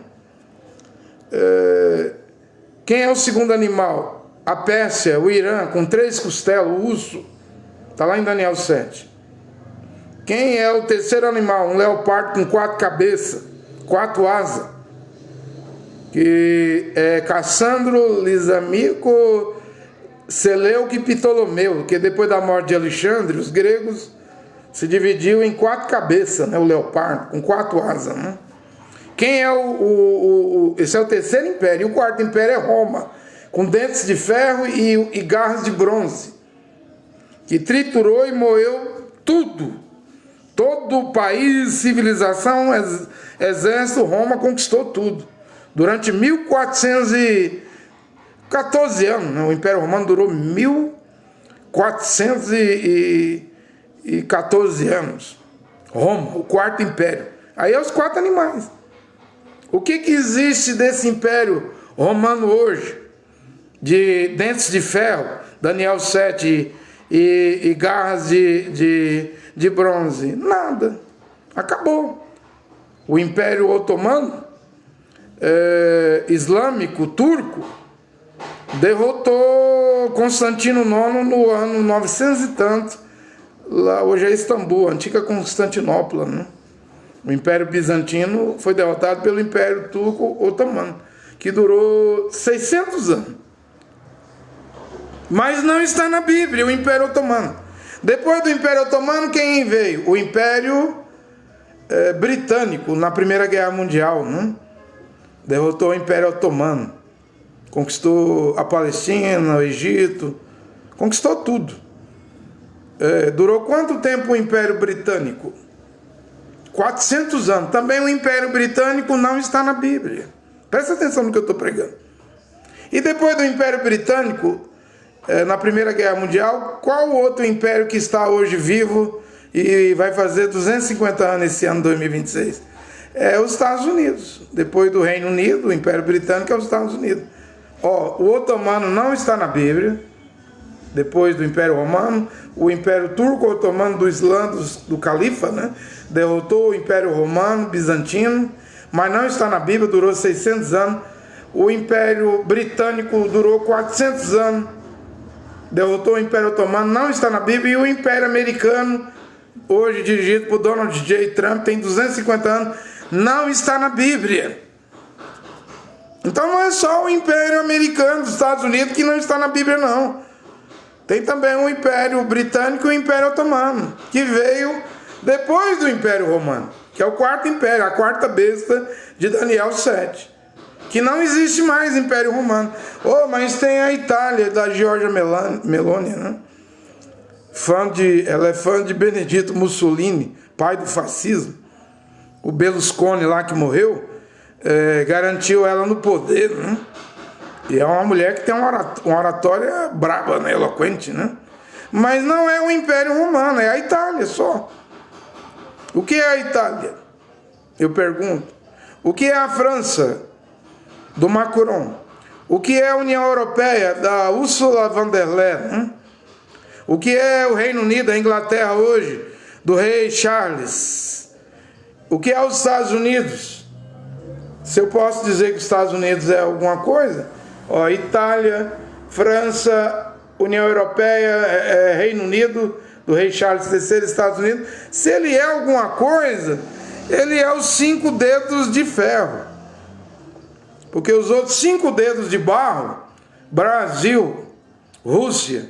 Quem é o segundo animal? A Pérsia, o Irã, com 3 costelas, o urso. Está lá em Daniel 7. Quem é o terceiro animal? Um leopardo com 4 cabeças, 4 asas. Que é Cassandro, Lisamico, Seleuco e Ptolomeu. Que depois da morte de Alexandre, os gregos se dividiu em 4 cabeças, né? O leopardo, com 4 asas. Né? Quem é esse é o terceiro império. E o quarto império é Roma, com dentes de ferro e garras de bronze. Que triturou e moeu tudo. Todo o país, civilização, exército, Roma conquistou tudo. Durante 1414 anos, né? O Império Romano durou 1414 anos. Roma, o quarto império. Aí é os 4 animais. O que existe desse Império Romano hoje? De dentes de ferro, Daniel 7 e garras de bronze. Nada. Acabou. O Império Otomano, islâmico, turco, derrotou Constantino IX no ano 900 e tanto. Lá hoje é Istambul, a antiga Constantinopla. Né? O Império Bizantino foi derrotado pelo Império Turco Otomano, que durou 600 anos. Mas não está na Bíblia, o Império Otomano. Depois do Império Otomano, quem veio? O Império Britânico, na Primeira Guerra Mundial. Né? Derrotou o Império Otomano. Conquistou a Palestina, o Egito. Conquistou tudo. Durou quanto tempo o Império Britânico? 400 anos. Também o Império Britânico não está na Bíblia. Presta atenção no que eu estou pregando. E depois do Império Britânico, na Primeira Guerra Mundial, qual o outro império que está hoje vivo e vai fazer 250 anos esse ano 2026? É os Estados Unidos. Depois do Reino Unido, o Império Britânico é os Estados Unidos. O Otomano não está na Bíblia. Depois do Império Romano, o Império Turco Otomano do Islã, do Califa, né? Derrotou o Império Romano, Bizantino, mas não está na Bíblia, durou 600 anos. O Império Britânico durou 400 anos. Derrotou o Império Otomano, não está na Bíblia. E o Império Americano, hoje dirigido por Donald J. Trump, tem 250 anos, não está na Bíblia. Então não é só o Império Americano dos Estados Unidos que não está na Bíblia, não. Tem também o Império Britânico e o Império Otomano, que veio depois do Império Romano, que é o quarto império, a quarta besta de Daniel 7. Que não existe mais Império Romano. Mas tem a Itália, da Giorgia Meloni, né? Ela é fã de Benedito Mussolini, pai do fascismo. O Berlusconi lá que morreu, garantiu ela no poder, né? E é uma mulher que tem uma oratória braba, né? Eloquente, né? Mas não é o Império Romano, é a Itália só. O que é a Itália? Eu pergunto. O que é a França? Do Macron. O que é a União Europeia, da Ursula von der Leyen? O que é o Reino Unido, a Inglaterra hoje, do rei Charles? O que é os Estados Unidos? Se eu posso dizer que os Estados Unidos é alguma coisa, ó, Itália, França, União Europeia, Reino Unido, do rei Charles III, Estados Unidos. Se ele é alguma coisa, ele é os 5 dedos de ferro. Porque os outros 5 dedos de barro, Brasil, Rússia,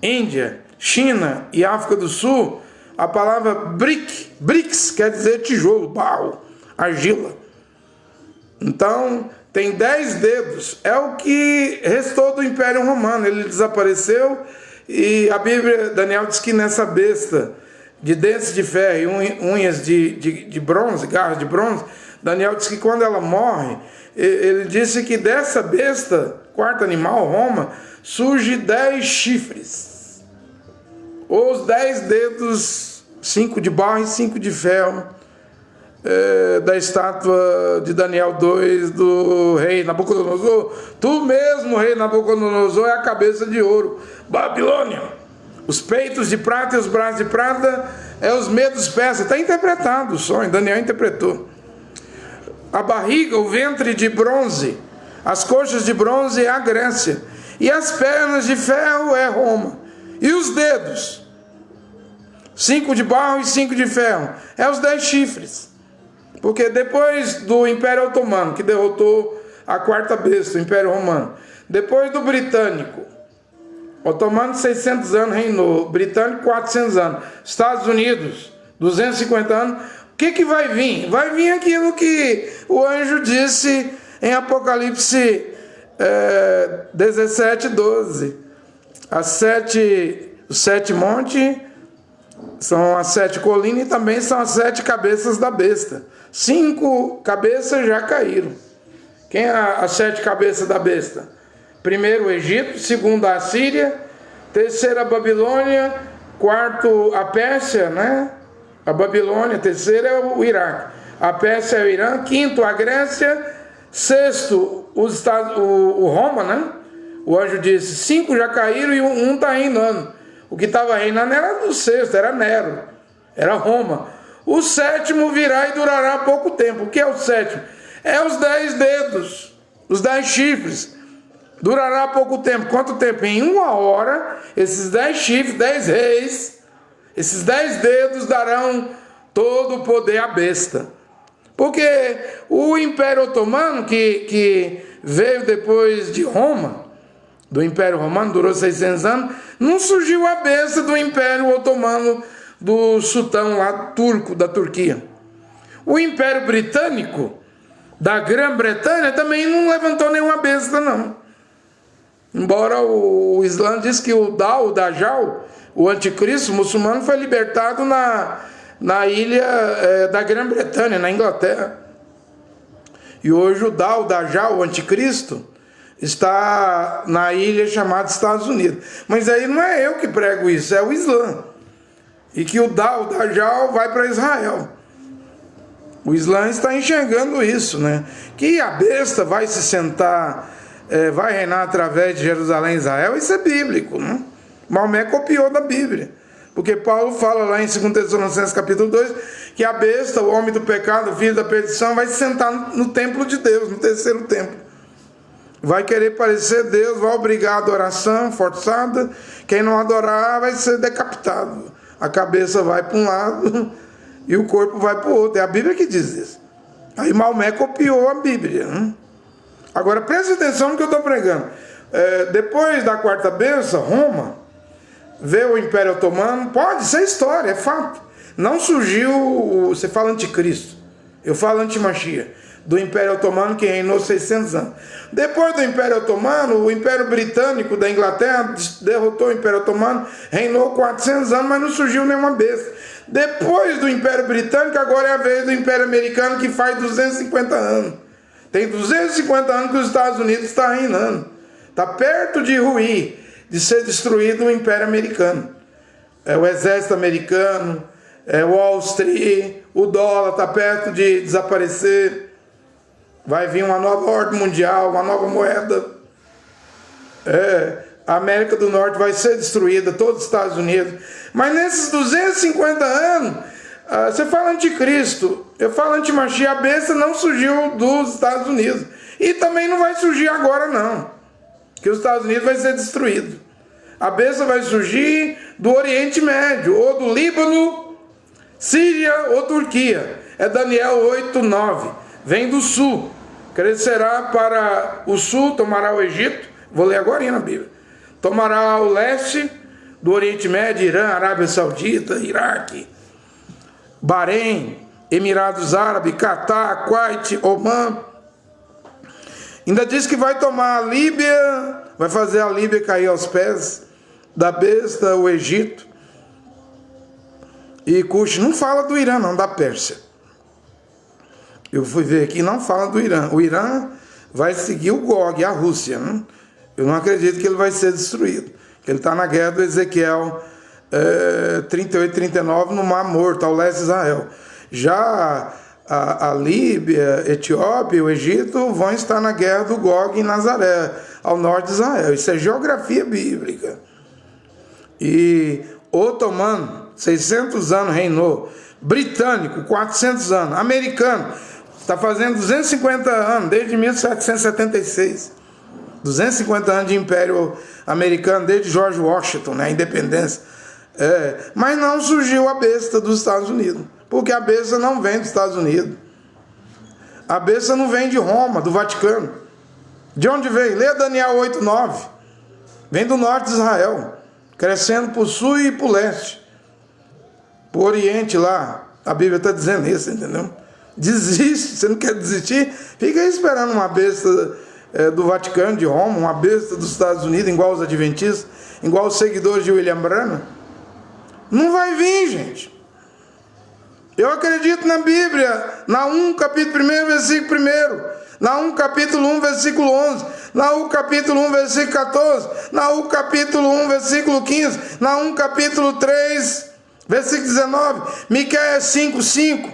Índia, China e África do Sul, a palavra BRICS quer dizer tijolo, barro, argila. Então, tem 10 dedos. É o que restou do Império Romano. Ele desapareceu e a Bíblia, Daniel diz que nessa besta de dentes de ferro e unhas de bronze, garras de bronze, Daniel diz que quando ela morre, ele disse que dessa besta, quarto animal, Roma, surge 10 chifres. Ou os 10 dedos, 5 de barro e 5 de ferro, da estátua de Daniel 2 do rei Nabucodonosor. Tu mesmo, rei Nabucodonosor, é a cabeça de ouro, Babilônia. Os peitos de prata e os braços de prata é os medos persas. Está interpretado o sonho, Daniel interpretou. A barriga, o ventre de bronze, as coxas de bronze é a Grécia, e as pernas de ferro é Roma. E os dedos, 5 de barro e 5 de ferro, é os 10 chifres. Porque depois do Império Otomano, que derrotou a quarta besta, o Império Romano, depois do britânico, otomano 600 anos reinou, britânico 400 anos, Estados Unidos 250 anos, o que vai vir? Vai vir aquilo que o anjo disse em Apocalipse 17, 12. Os 7 montes são as 7 colinas e também são as 7 cabeças da besta. 5 cabeças já caíram. Quem é as 7 cabeças da besta? Primeiro o Egito, segundo a Síria, terceiro a Babilônia, quarto a Pérsia, né? A Babilônia, terceiro é o Iraque, a Pérsia é o Irã, quinto a Grécia, sexto o Roma, né? O anjo disse, 5 já caíram e um está reinando. O que estava reinando era do sexto, era Nero, era Roma. O 7º virá e durará pouco tempo. O que é o 7º? É os 10 dedos, os 10 chifres. Durará pouco tempo. Quanto tempo? Em 1 hora, esses 10 chifres, 10 reis, esses 10 dedos darão todo o poder à besta. Porque o Império Otomano, que veio depois de Roma, do Império Romano, durou 600 anos, não surgiu a besta do Império Otomano, do sultão lá turco, da Turquia. O Império Britânico, da Grã-Bretanha, também não levantou nenhuma besta, não. Embora o Islã diz que o Dajjal, o anticristo muçulmano, foi libertado na ilha da Grã-Bretanha, na Inglaterra. E hoje o Dajjal, o anticristo, está na ilha chamada Estados Unidos. Mas aí não é eu que prego isso, é o Islã. E que o Dajjal vai para Israel. O Islã está enxergando isso, né? Que a besta vai se sentar, vai reinar através de Jerusalém e Israel. Isso é bíblico, né? Maomé copiou da Bíblia. Porque Paulo fala lá em 2 Tessalonicenses capítulo 2, que a besta, o homem do pecado, o filho da perdição, vai se sentar no templo de Deus, no terceiro templo. Vai querer parecer Deus, vai obrigar a adoração forçada. Quem não adorar vai ser decapitado. A cabeça vai para um lado e o corpo vai para o outro. É a Bíblia que diz isso. Aí Maomé copiou a Bíblia, né? Agora preste atenção no que eu estou pregando. Depois da quarta bênção, Roma, veio o Império Otomano. Pode ser história, é fato. Não surgiu, você fala anticristo, eu falo antimachia, do Império Otomano, que reinou 600 anos. Depois do Império Otomano, o Império Britânico da Inglaterra derrotou o Império Otomano, reinou 400 anos, mas não surgiu nenhuma besta. Depois do Império Britânico, agora é a vez do Império Americano, que faz 250 anos. Tem 250 anos que os Estados Unidos está reinando. Está perto de ruir, de ser destruído o Império Americano. É o exército americano, é Wall Street, o dólar está perto de desaparecer. Vai vir uma nova ordem mundial, uma nova moeda. A América do Norte vai ser destruída, todos os Estados Unidos. Mas nesses 250 anos, você fala anticristo, eu falo antimachia, a besta não surgiu dos Estados Unidos. E também não vai surgir agora não, que os Estados Unidos vai ser destruído. A besta vai surgir do Oriente Médio, ou do Líbano, Síria ou Turquia. É Daniel 8:9. Vem do sul, crescerá para o sul, tomará o Egito. Vou ler agora na Bíblia. Tomará o leste do Oriente Médio, Irã, Arábia Saudita, Iraque, Bahrein, Emirados Árabes, Catar, Kuwait, Omã. Ainda diz que vai tomar a Líbia, vai fazer a Líbia cair aos pés da besta, o Egito. E Cush não fala do Irã, não, da Pérsia. Eu fui ver aqui, não fala do Irã. O Irã vai seguir o Gog, a Rússia, né? Eu não acredito que ele vai ser destruído. Ele está na guerra do Ezequiel 38, 39, no Mar Morto, ao leste de Israel. Já a Líbia, Etiópia, o Egito vão estar na guerra do Gog em Nazaré, ao norte de Israel. Isso é geografia bíblica. E otomano, 600 anos reinou. Britânico, 400 anos. Americano, está fazendo 250 anos, desde 1776. 250 anos de Império Americano, desde George Washington, né, a independência. Mas não surgiu a besta dos Estados Unidos, porque a besta não vem dos Estados Unidos. A besta não vem de Roma, do Vaticano. De onde vem? Lê Daniel 8:9. Vem do norte de Israel, crescendo para o sul e para o leste. Para o Oriente lá, a Bíblia está dizendo isso, entendeu? Desiste, você não quer desistir? Fica aí esperando uma besta do Vaticano, de Roma, uma besta dos Estados Unidos, igual os adventistas, igual os seguidores de William Branham. Não vai vir, gente. Eu acredito na Bíblia, Naum capítulo 1, versículo 1, Naum capítulo 1, versículo 11, Naum capítulo 1, versículo 14, Naum capítulo 1, versículo 15, Naum capítulo 3, versículo 19, Miqueias 5:5,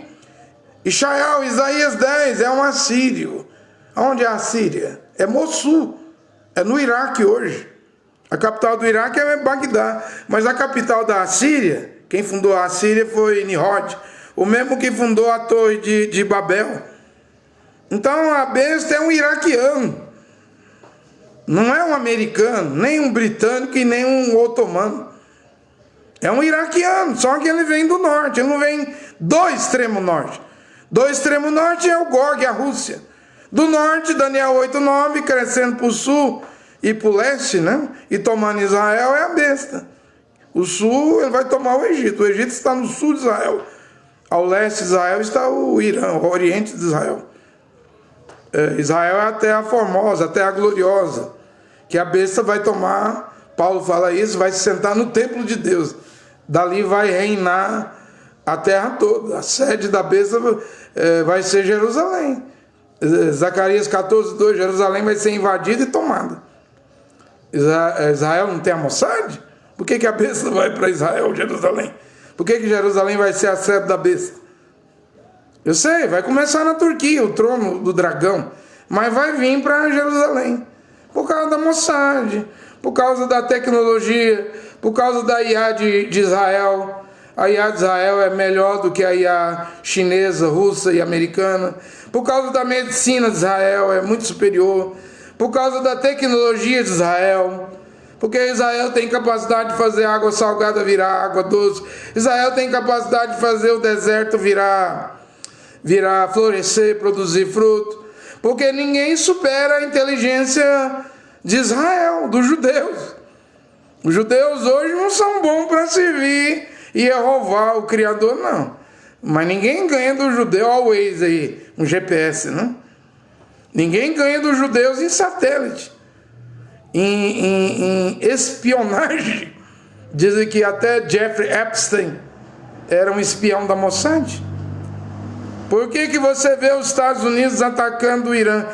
Ishaiah, Isaías 10, é um assírio. Onde é a Síria? É Mossul, é no Iraque hoje. A capital do Iraque é Bagdá, mas a capital da Assíria, quem fundou a Assíria foi Nimrod, o mesmo que fundou a torre de Babel. Então a besta é um iraquiano, não é um americano, nem um britânico e nem um otomano. É um iraquiano, só que ele vem do norte, ele não vem do extremo norte. Do extremo norte é o Gog, a Rússia. Do norte, Daniel 8:9, crescendo para o sul e para o leste, né? E tomando Israel é a besta. O sul, ele vai tomar o Egito. O Egito está no sul de Israel. Ao leste de Israel está o Irã, o oriente de Israel. Israel é a terra formosa, a terra gloriosa, que a besta vai tomar. Paulo fala isso, vai se sentar no templo de Deus. Dali vai reinar a terra toda. A sede da besta vai ser Jerusalém. Zacarias 14:2, Jerusalém vai ser invadida e tomada. Israel não tem a Mossad? Por que a besta vai para Israel, Jerusalém? Por que Jerusalém vai ser a sede da besta? Eu sei, vai começar na Turquia, o trono do dragão, mas vai vir para Jerusalém, por causa da Mossad, por causa da tecnologia, por causa da IA de Israel. A IA de Israel é melhor do que a IA chinesa, russa e americana. Por causa da medicina de Israel, é muito superior. Por causa da tecnologia de Israel. Porque Israel tem capacidade de fazer água salgada virar água doce. Israel tem capacidade de fazer o deserto virar florescer, produzir fruto. Porque ninguém supera a inteligência de Israel, dos judeus. Os judeus hoje não são bons para servir e Jeová, o Criador, não. Mas ninguém ganha do judeu, always aí, um GPS, não? Ninguém ganha dos judeus em satélite, em espionagem. Dizem que até Jeffrey Epstein era um espião da Mossad. Por que você vê os Estados Unidos atacando o Irã?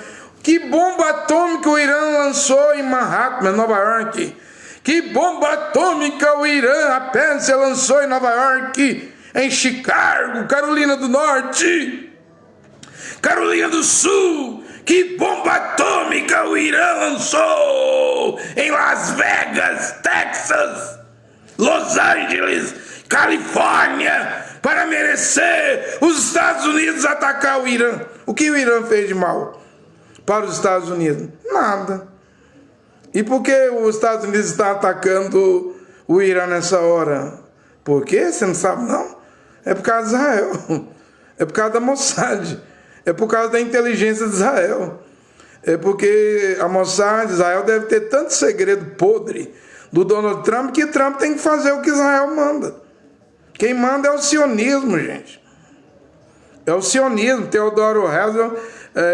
Que bomba atômica o Irã lançou em Manhattan, Nova York? Que bomba atômica o Irã, a Pérsia, lançou em Nova York, em Chicago, Carolina do Norte, Carolina do Sul? Que bomba atômica o Irã lançou em Las Vegas, Texas, Los Angeles, Califórnia, para merecer os Estados Unidos atacar o Irã. O que o Irã fez de mal para os Estados Unidos? Nada. E por que os Estados Unidos estão atacando o Irã nessa hora? Por quê? Você não sabe, não? É por causa de Israel. É por causa da Mossad. É por causa da inteligência de Israel. É porque a Mossad de Israel deve ter tanto segredo podre do Donald Trump que Trump tem que fazer o que Israel manda. Quem manda é o sionismo, gente. É o sionismo. Theodore Herzl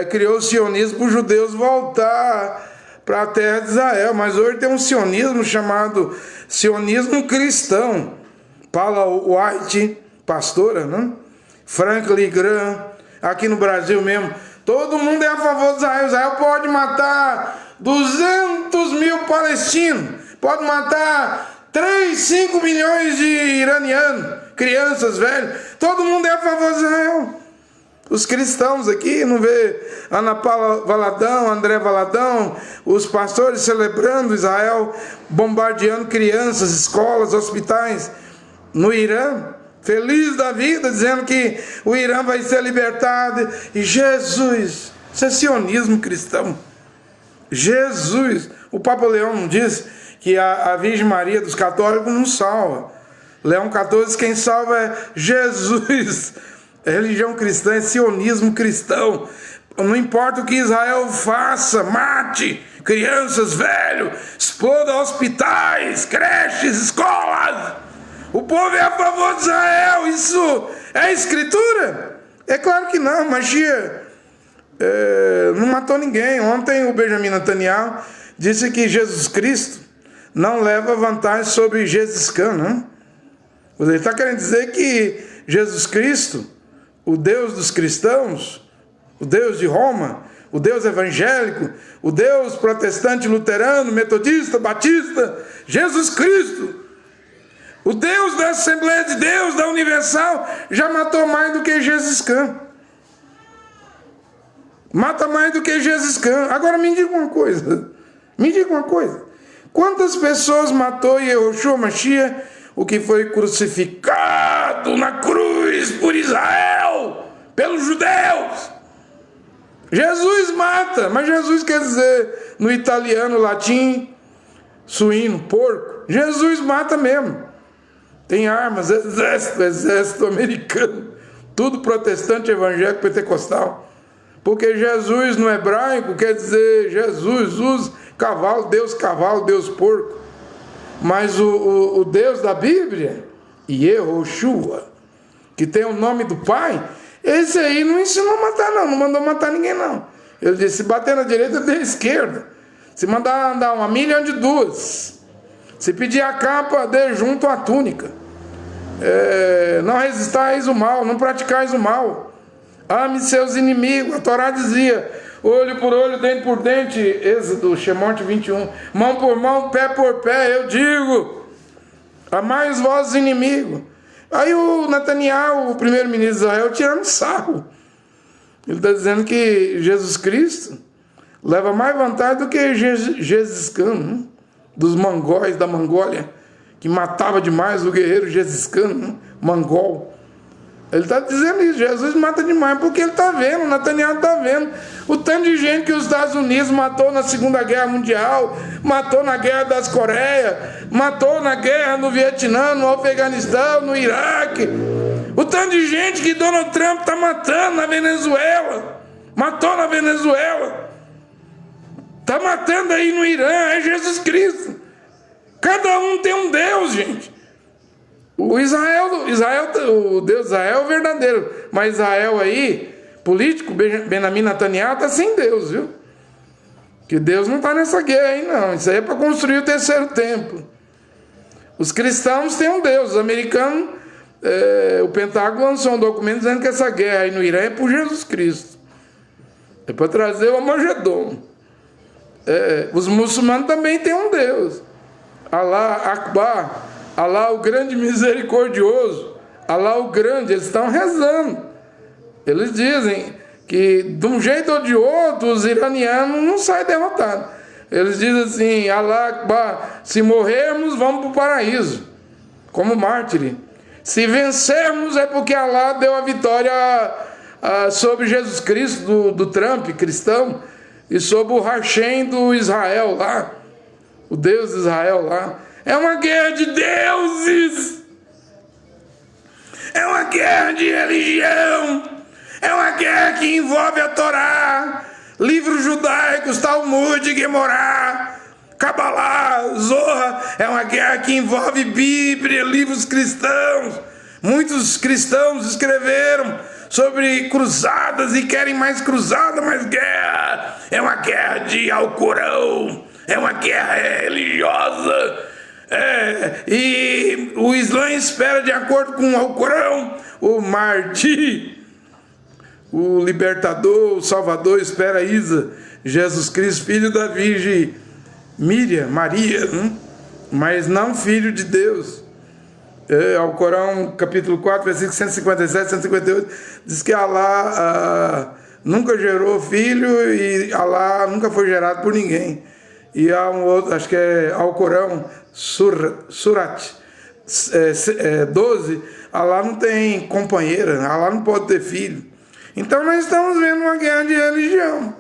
criou o sionismo para os judeus voltar para a terra de Israel. Mas hoje tem um sionismo chamado sionismo cristão. Paula White, pastora, né? Franklin Graham, aqui no Brasil mesmo. Todo mundo é a favor de Israel. Israel pode matar 200 mil palestinos. Pode matar 3, 5 milhões de iranianos, crianças, velhos. Todo mundo é a favor de Israel. Os cristãos aqui, não vê Ana Paula Valadão, André Valadão, os pastores celebrando Israel, bombardeando crianças, escolas, hospitais no Irã, feliz da vida, dizendo que o Irã vai ser libertado. E Jesus, isso é sionismo cristão. Jesus, o Papa Leão não disse que a Virgem Maria dos católicos não salva. Leão XIV, quem salva é Jesus. A religião cristã é sionismo cristão. Não importa o que Israel faça, mate crianças, velhos, exploda hospitais, creches, escolas. O povo é a favor de Israel. Isso é escritura? É claro que não. Mashiach não matou ninguém. Ontem o Benjamin Netanyahu disse que Jesus Cristo não leva vantagem sobre Gengis Khan, né? Ele está querendo dizer que Jesus Cristo, o Deus dos cristãos, o Deus de Roma, o Deus evangélico, o Deus protestante, luterano, metodista, batista, Jesus Cristo, o Deus da Assembleia de Deus, da Universal, já matou mais do que Gengis Khan. Mata mais do que Gengis Khan. Agora me diga uma coisa. Me diga uma coisa. Quantas pessoas matou Yehoshua Mashiach, o que foi crucificado na cruz por Israel, pelos judeus? Jesus mata, mas Jesus quer dizer no italiano, latim, suíno, porco. Jesus mata mesmo. Tem armas, exército americano, tudo protestante, evangélico, pentecostal. Porque Jesus no hebraico quer dizer Jesus, cavalo, Deus porco. Mas o Deus da Bíblia, Yehoshua, que tem o nome do Pai, esse aí não ensinou a matar não mandou matar ninguém não. Ele disse, se bater na direita, dê à esquerda. Se mandar andar 1 milha, ande 2. Se pedir a capa, dê junto à túnica. Não resistais o mal, não praticais o mal. Ame seus inimigos. A Torá dizia, olho por olho, dente por dente. Êxodo, Shemot 21. Mão por mão, pé por pé. Eu digo, amai os vossos inimigos. Aí o Netanyahu, o primeiro-ministro de Israel, tirando sarro. Ele está dizendo que Jesus Cristo leva mais vantagem do que Gengis Khan, né? Dos mongóis da Mongólia, que matava demais o guerreiro Gengis Khan, né? Mongol. Ele está dizendo isso, Jesus mata demais, porque ele está vendo, Netanyahu está vendo o tanto de gente que os Estados Unidos matou na Segunda Guerra Mundial, matou na Guerra das Coreias, matou na guerra no Vietnã, no Afeganistão, no Iraque. O tanto de gente que Donald Trump está matando na Venezuela, matou na Venezuela, está matando aí no Irã, é Jesus Cristo. Cada um tem um Deus, gente. O Deus de Israel é o verdadeiro, mas Israel aí, político, Benjamin Netanyahu, está sem Deus, viu? Que Deus não está nessa guerra aí, não. Isso aí é para construir o terceiro templo. Os cristãos têm um Deus, os americanos, o Pentágono lançou um documento dizendo que essa guerra aí no Irã é por Jesus Cristo. É para trazer o Armagedon. Os muçulmanos também têm um Deus. Alá Akbar, Alá o grande misericordioso, Alá o grande, eles estão rezando. Eles dizem que de um jeito ou de outro os iranianos não saem derrotados. Eles dizem assim: Allah Akbar, se morrermos vamos para o paraíso, como mártire. Se vencermos é porque Allah deu a vitória sobre Jesus Cristo do Trump, cristão, e sobre o Hashem do Israel lá, o Deus de Israel lá. É uma guerra de deuses, é uma guerra de religião, é uma guerra que envolve a Torá, livros judaicos, Talmud, Gemorá, Kabbalah, Zohar. É uma guerra que envolve Bíblia, livros cristãos. Muitos cristãos escreveram sobre cruzadas e querem mais cruzada, mais guerra. É uma guerra de Alcorão, é uma guerra religiosa. E o Islã espera, de acordo com o Alcorão, o Mahdi, o libertador, o salvador, espera Isa, Jesus Cristo, filho da Virgem Maria, mas não filho de Deus. Alcorão, capítulo 4, versículo 157, 158, diz que Allah nunca gerou filho e Allah nunca foi gerado por ninguém. E há um outro, acho que é Alcorão, Surat 12, Allah não tem companheira, Allah não pode ter filho. Então nós estamos vendo uma guerra de religião.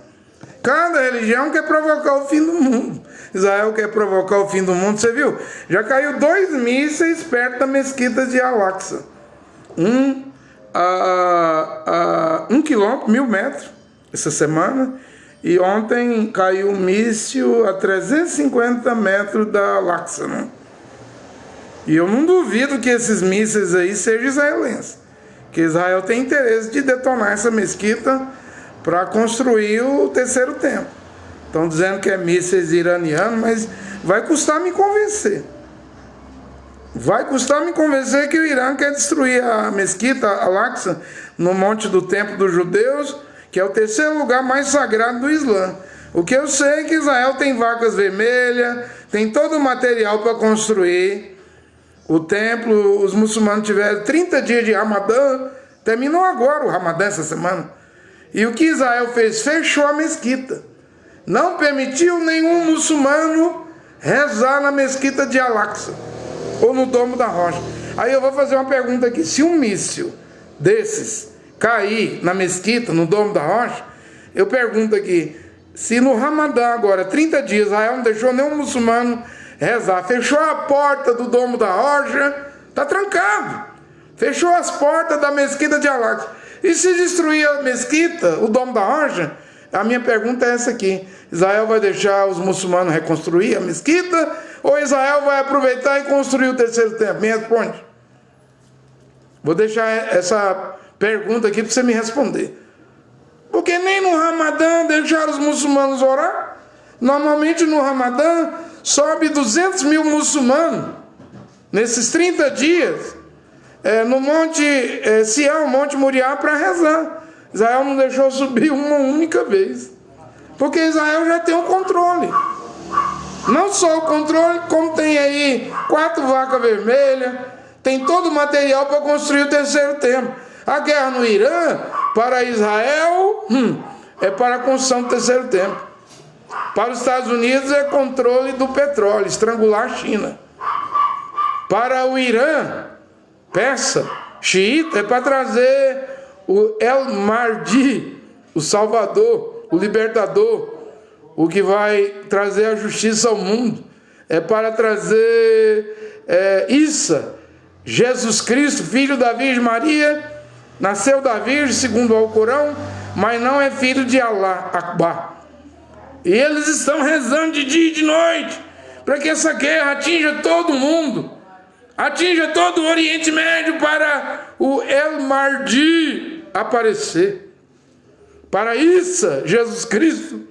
Cada religião quer provocar o fim do mundo. Israel quer provocar o fim do mundo. Você viu? Já caiu 2 mísseis perto da mesquita de Al-Aqsa. 1 quilômetro, 1000 metros, essa semana. E ontem caiu um míssil a 350 metros da Al-Aqsa, né? E eu não duvido que esses mísseis aí sejam israelenses, que Israel tem interesse de detonar essa mesquita para construir o terceiro templo. Estão dizendo que é mísseis iranianos, mas vai custar me convencer. Vai custar me convencer que o Irã quer destruir a mesquita Al-Aqsa, no monte do templo dos judeus, que é o terceiro lugar mais sagrado do Islã. O que eu sei é que Israel tem vacas vermelhas, tem todo o material para construir o templo. Os muçulmanos tiveram 30 dias de Ramadã, terminou agora o Ramadã essa semana. E o que Israel fez? Fechou a mesquita. Não permitiu nenhum muçulmano rezar na mesquita de Al-Aqsa ou no Domo da Rocha. Aí eu vou fazer uma pergunta aqui: se um míssil desses cair na mesquita, no Domo da Rocha, eu pergunto aqui, se no Ramadã agora, 30 dias, Israel não deixou nenhum muçulmano rezar, fechou a porta do Domo da Rocha, está trancado, fechou as portas da mesquita de Al-Aqsa, e se destruir a mesquita, o Domo da Rocha, a minha pergunta é essa aqui: Israel vai deixar os muçulmanos reconstruir a mesquita, ou Israel vai aproveitar e construir o terceiro templo? Me responde. Vou deixar essa pergunta aqui para você me responder. Porque nem no Ramadã deixaram os muçulmanos orar. Normalmente no Ramadã sobe 200 mil muçulmanos nesses 30 dias no Monte Sião, Monte Moriá, para rezar. Israel não deixou subir uma única vez, porque Israel já tem o controle. Não só o controle, como tem aí 4 vacas vermelhas, tem todo o material para construir o terceiro templo. A guerra no Irã, para Israel, é para a construção do terceiro templo. Para os Estados Unidos é controle do petróleo, estrangular a China. Para o Irã, persa, xiita, é para trazer o El Mahdi, o Salvador, o Libertador, o que vai trazer a justiça ao mundo. É para trazer Isa, Jesus Cristo, filho da Virgem Maria, nasceu da Virgem, segundo o Alcorão, mas não é filho de Allah Akbar. E eles estão rezando de dia e de noite para que essa guerra atinja todo mundo, atinja todo o Oriente Médio, para o El Mahdi aparecer, para Isa, Jesus Cristo,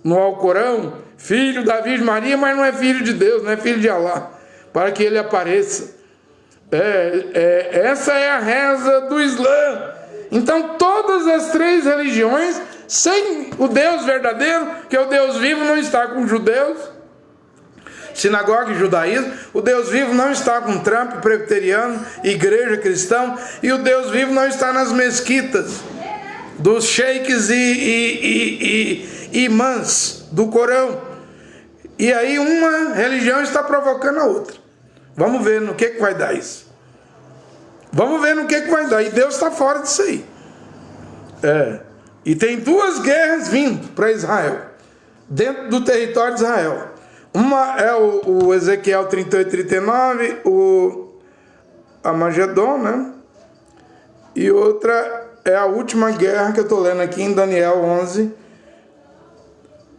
no Alcorão, filho da Virgem Maria, mas não é filho de Deus, não é filho de Allah, para que ele apareça. Essa é a reza do Islã. Então todas as 3 religiões, sem o Deus verdadeiro, que é o Deus vivo, não está com os judeus, sinagoga e judaísmo. O Deus vivo não está com Trump, presbiteriano, igreja cristã. E o Deus vivo não está nas mesquitas, dos sheiks e imãs do Corão. E aí uma religião está provocando a outra. Vamos ver no que vai dar isso. Vamos ver no que vai dar. E Deus está fora disso aí. E tem duas guerras vindo para Israel, dentro do território de Israel. Uma é o Ezequiel 38, 39, o Amagedon, né? E outra é a última guerra que eu estou lendo aqui em Daniel 11.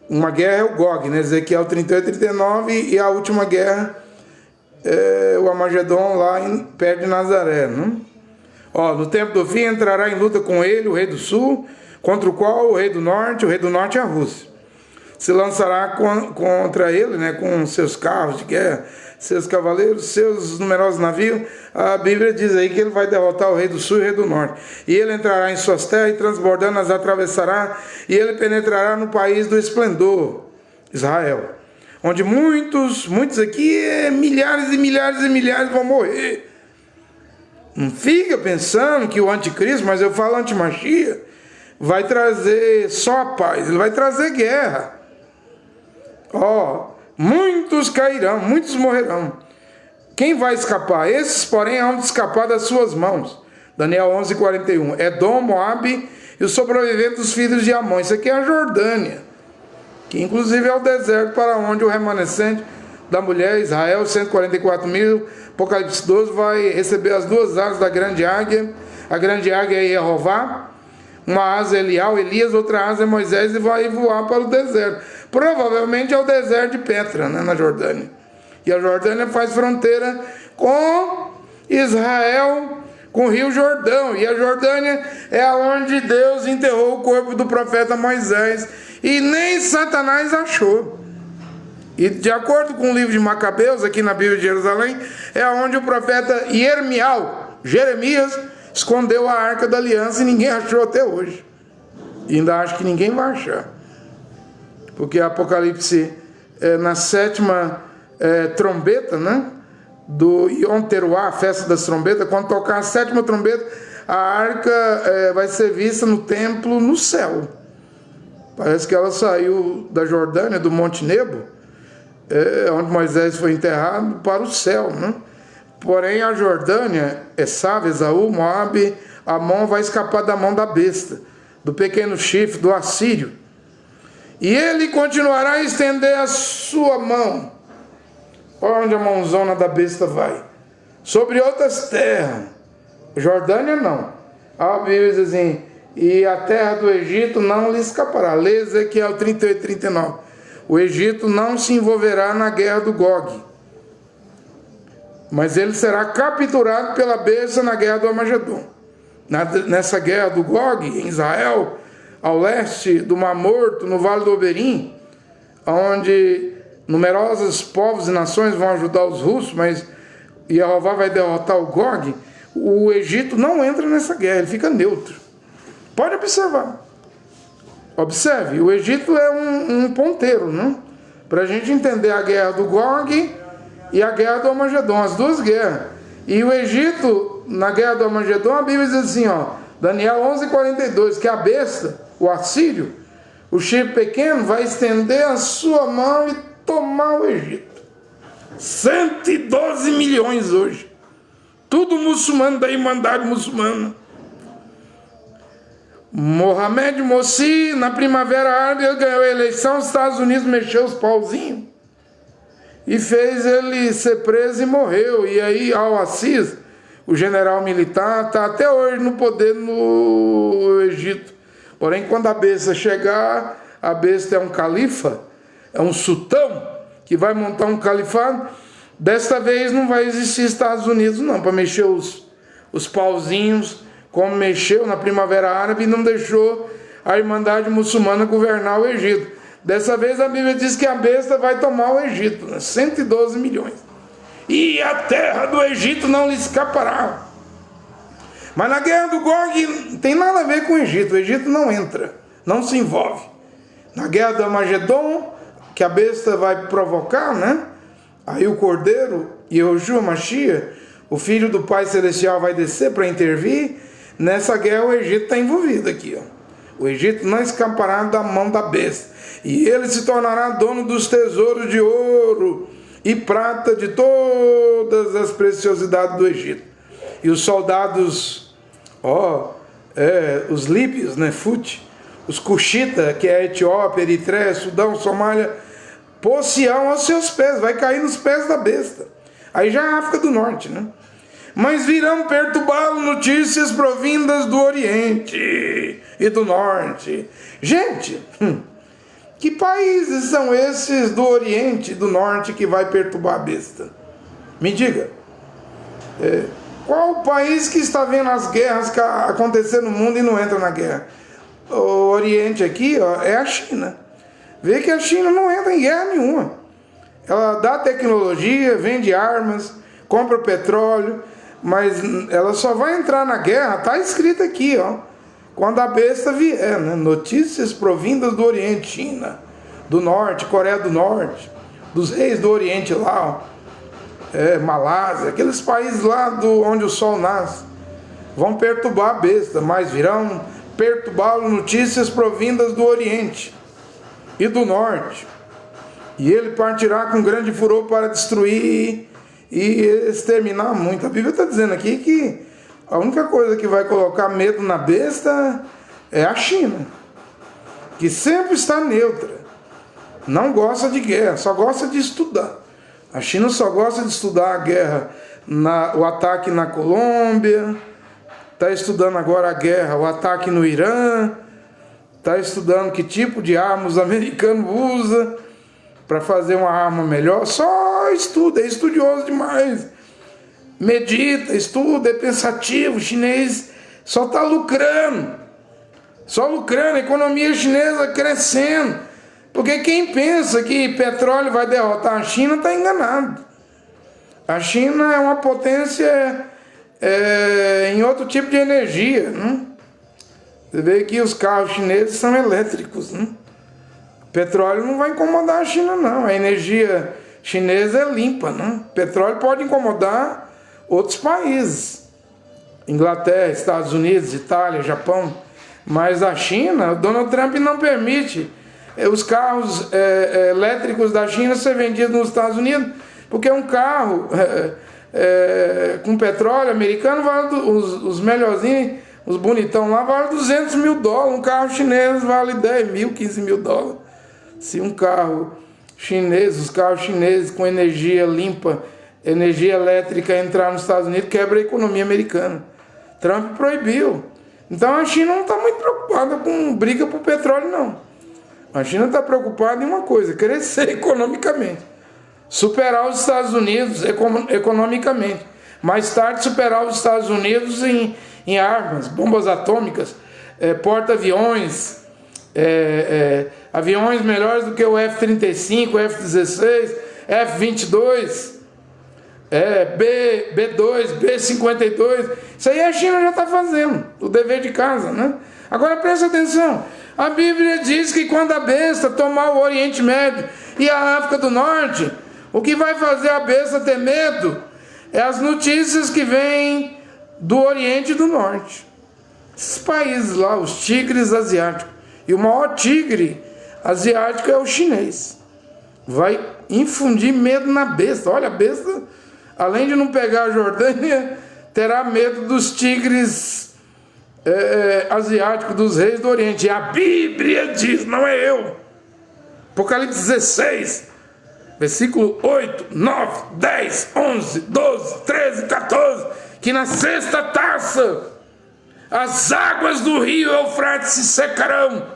Uma guerra é o Gog, né? Ezequiel 38, 39, e a última guerra é o Amagedon lá perto de Nazaré, né? No tempo do fim entrará em luta com ele o rei do sul, contra o qual o rei do norte é a Rússia. Se lançará contra ele, né, com seus carros de guerra, seus cavaleiros, seus numerosos navios. A Bíblia diz aí que ele vai derrotar o rei do sul e o rei do norte. E ele entrará em suas terras e transbordando as atravessará, e ele penetrará no país do esplendor, Israel, onde muitos aqui, milhares e milhares e milhares vão morrer. Não fica pensando que o anticristo, mas eu falo antimachia, vai trazer só a paz, ele vai trazer guerra. Muitos cairão, muitos morrerão. Quem vai escapar? Esses, porém, hão de escapar das suas mãos. Daniel 11, 41. Edom, Moabe e os sobreviventes dos filhos de Amon. Isso aqui é a Jordânia, que inclusive é o deserto para onde o remanescente da mulher, Israel, 144 mil, Apocalipse 12, vai receber as duas asas da grande águia. A grande águia é Jeová, uma asa é Elias, outra asa é Moisés, e vai voar para o deserto. Provavelmente é o deserto de Petra, né, na Jordânia. E a Jordânia faz fronteira com Israel, com o rio Jordão. E a Jordânia é onde Deus enterrou o corpo do profeta Moisés. E nem Satanás achou. E de acordo com o livro de Macabeus, aqui na Bíblia de Jerusalém, é onde o profeta Jeremias, escondeu a Arca da Aliança e ninguém achou até hoje. E ainda acho que ninguém vai achar. Porque Apocalipse, na sétima trombeta, né? Do Yom Teruah, a festa das trombetas, quando tocar a sétima trombeta, a arca vai ser vista no templo no céu. Parece que ela saiu da Jordânia, do Monte Nebo, onde Moisés foi enterrado, para o céu, né? Porém a Jordânia, Esaú, Esaú, Moabe, Amon, vai escapar da mão da besta, do pequeno chifre, do assírio. E ele continuará a estender a sua mão. Olha onde a mãozona da besta vai. Sobre outras terras. Jordânia não. A Bíblia diz assim, e a terra do Egito não lhe escapará. Lê Ezequiel 38, 39. O Egito não se envolverá na guerra do Gog, mas ele será capturado pela besta na guerra do Amagedon. Nessa guerra do Gog, em Israel, ao leste do Mar Morto, no Vale do Oberim, onde numerosos povos e nações vão ajudar os russos, mas Jeová vai derrotar o Gog, o Egito não entra nessa guerra, ele fica neutro. Pode observar. Observe, o Egito é um ponteiro, né? Para a gente entender a guerra do Gog e a guerra do Amagedon, as duas guerras. E o Egito, na guerra do Amagedon, a Bíblia diz assim, Daniel 11, 42, que a besta, o assírio, o chifre pequeno, vai estender a sua mão e tomar o Egito. 112 milhões hoje. Tudo muçulmano da Irmandade Muçulmana. Mohamed Morsi, na Primavera Árabe, ele ganhou a eleição, os Estados Unidos mexeu os pauzinhos e fez ele ser preso e morreu. E aí Al-Assis, o general militar, está até hoje no poder no Egito. Porém, quando a besta chegar, a besta é um califa, é um sultão que vai montar um califado. Desta vez não vai existir Estados Unidos não, para mexer os pauzinhos, como mexeu na Primavera Árabe e não deixou a Irmandade Muçulmana governar o Egito. Dessa vez a Bíblia diz que a besta vai tomar o Egito, 112 milhões. E a terra do Egito não lhe escapará. Mas na guerra do Gog não tem nada a ver com o Egito não entra, não se envolve. Na guerra do Amagedon, que a besta vai provocar, né? Aí o Cordeiro, Yehoshua Mashiach, o Filho do Pai Celestial, vai descer para intervir. Nessa guerra o Egito está envolvido aqui, O Egito não escapará da mão da besta, e ele se tornará dono dos tesouros de ouro e prata de todas as preciosidades do Egito. E os soldados, os líbios, né, Fute, os Cuxita, que é a Etiópia, Eritreia, Sudão, Somália, pôr-se-ão aos seus pés, vai cair nos pés da besta. Aí já é a África do Norte, né? Mas virão perturbá-lo notícias provindas do Oriente e do Norte. Gente, que países são esses do Oriente e do Norte que vai perturbar a besta? Me diga. Qual o país que está vendo as guerras acontecer no mundo e não entra na guerra? O Oriente aqui, é a China. Vê que a China não entra em guerra nenhuma. Ela dá tecnologia, vende armas, compra petróleo, mas ela só vai entrar na guerra, está escrito aqui, quando a besta vier, né? Notícias provindas do Oriente, China, do Norte, Coreia do Norte, dos reis do Oriente lá, Malásia, aqueles países lá onde o sol nasce, vão perturbar a besta, mas virão perturbá-lo notícias provindas do Oriente e do Norte. E ele partirá com grande furor para destruir e exterminar muito. A Bíblia está dizendo aqui que a única coisa que vai colocar medo na besta é a China, que sempre está neutra, não gosta de guerra, só gosta de estudar. A China só gosta de estudar a guerra, o ataque na Colômbia, está estudando agora a guerra, o ataque no Irã, está estudando que tipo de arma os americanos usam para fazer uma arma melhor. Só estuda, é estudioso demais. Medita, estuda, é pensativo. O chinês só está lucrando. Só lucrando, a economia chinesa crescendo. Porque quem pensa que petróleo vai derrotar a China está enganado. A China é uma potência em outro tipo de energia, né? Você vê que os carros chineses são elétricos, né? Petróleo não vai incomodar a China, não. A energia chinesa é limpa, né? Petróleo pode incomodar outros países. Inglaterra, Estados Unidos, Itália, Japão. Mas a China, o Donald Trump não permite os carros elétricos da China ser vendidos nos Estados Unidos, porque um carro com petróleo americano vale, os melhorzinhos, os bonitão lá, vale $200 mil. Um carro chinês vale 10 mil, 15 mil dólares. Se um carro chinês, os carros chineses com energia limpa, energia elétrica entrar nos Estados Unidos, quebra a economia americana. Trump proibiu. Então a China não está muito preocupada com briga por petróleo, não. A China está preocupada em uma coisa: crescer economicamente. Superar os Estados Unidos economicamente. Mais tarde superar os Estados Unidos em armas, bombas atômicas, porta-aviões, aviões melhores do que o F-35, F-16, F-22, B-2, B-52. Isso aí a China já está fazendo, o dever de casa, né? Agora presta atenção, a Bíblia diz que quando a besta tomar o Oriente Médio e a África do Norte, o que vai fazer a besta ter medo é as notícias que vêm do Oriente e do Norte. Esses países lá, os tigres asiáticos. E o maior tigre asiático é o chinês. Vai infundir medo na besta. Olha, a besta, além de não pegar a Jordânia, terá medo dos tigres asiáticos, dos reis do Oriente. E a Bíblia diz, não é eu. Apocalipse 16, versículo 8, 9, 10, 11, 12, 13, 14, que na sexta taça as águas do rio Eufrates se secarão,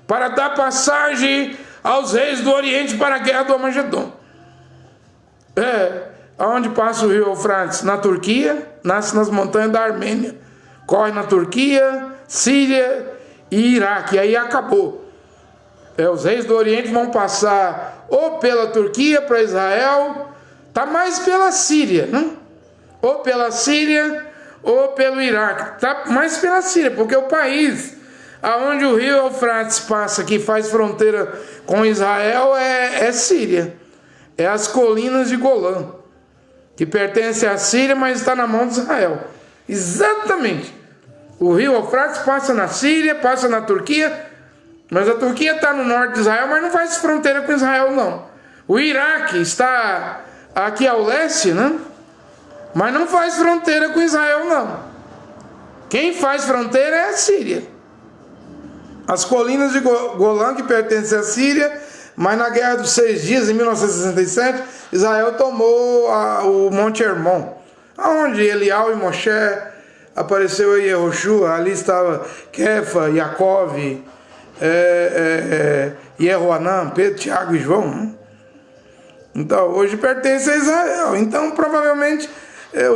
para dar passagem aos reis do Oriente para a guerra do Armagedon. Aonde passa o rio Eufrates? Na Turquia, nasce nas montanhas da Armênia, corre na Turquia, Síria e Iraque, e aí acabou. Os reis do Oriente vão passar ou pela Turquia para Israel, tá mais pela Síria, né? Ou pela Síria ou pelo Iraque, tá mais pela Síria, porque o país aonde o rio Eufrates passa, que faz fronteira com Israel, é Síria, é as colinas de Golã, que pertence à Síria, mas está na mão de Israel. Exatamente. O rio Eufrates passa na Síria, passa na Turquia, mas a Turquia está no norte de Israel, mas não faz fronteira com Israel, não. O Iraque está aqui ao leste, né? Mas não faz fronteira com Israel, não. Quem faz fronteira é a Síria. As colinas de Golã, que pertencem à Síria, mas na Guerra dos 6 Dias, em 1967, Israel tomou o Monte Hermon, onde Elial e Moshe apareceu em Yehoshua. Ali estava Kefa, Yaakov, Yehoanã, Pedro, Tiago e João, né? Então hoje pertence a Israel. Então provavelmente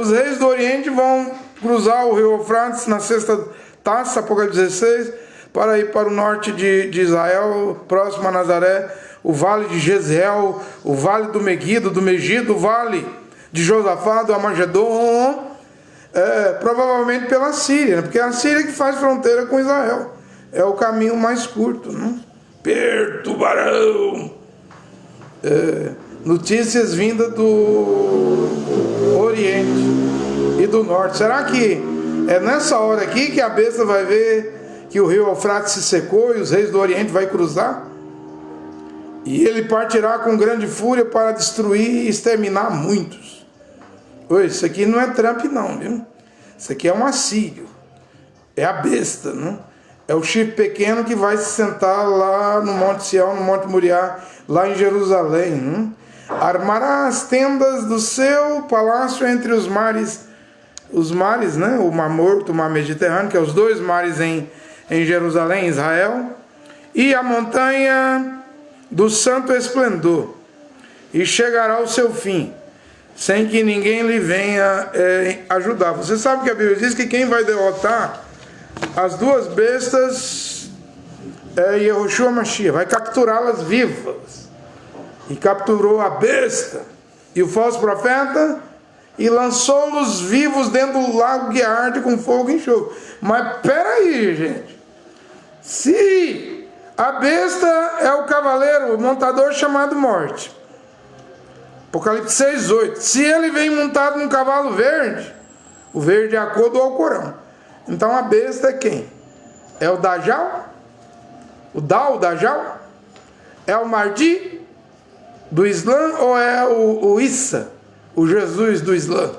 os reis do Oriente vão cruzar o rio Eufrates na sexta taça, Apocalipse 16, para ir para o norte de Israel, próximo a Nazaré, o vale de Jezreel, o vale do Megido, do Megido, o vale de Josafá, do Amagedon, provavelmente pela Síria, né? Porque é a Síria que faz fronteira com Israel. É o caminho mais curto, né? Perturbarão. Notícias vindas do Oriente e do Norte. Será que é nessa hora aqui que a besta vai ver que o rio Eufrates se secou e os reis do Oriente vai cruzar? E ele partirá com grande fúria para destruir e exterminar muitos. Oi, isso aqui não é Trump não, viu? Isso aqui é um assírio. É a besta, né? É o chifre pequeno que vai se sentar lá no Monte Sião, no Monte Moriá, lá em Jerusalém, né? Armará as tendas do seu palácio entre os mares, né? O Mar Morto, o Mar Mediterrâneo, que é os dois mares em Jerusalém, Israel, e a montanha do santo esplendor, e chegará ao seu fim, sem que ninguém lhe venha ajudar. Você sabe que a Bíblia diz que quem vai derrotar as duas bestas é Yehoshua Mashiach, vai capturá-las vivas. E capturou a besta e o falso profeta e lançou-los vivos dentro do lago que arde com fogo e enxofre. Mas peraí, gente, se a besta é o cavaleiro, o montador chamado morte, Apocalipse 6:8, se ele vem montado num cavalo verde, o verde é a cor do Alcorão, então a besta é quem? É o Dajjal? O Dajjal? É o Mahdi do Islã ou é o Issa, o Jesus do Islã?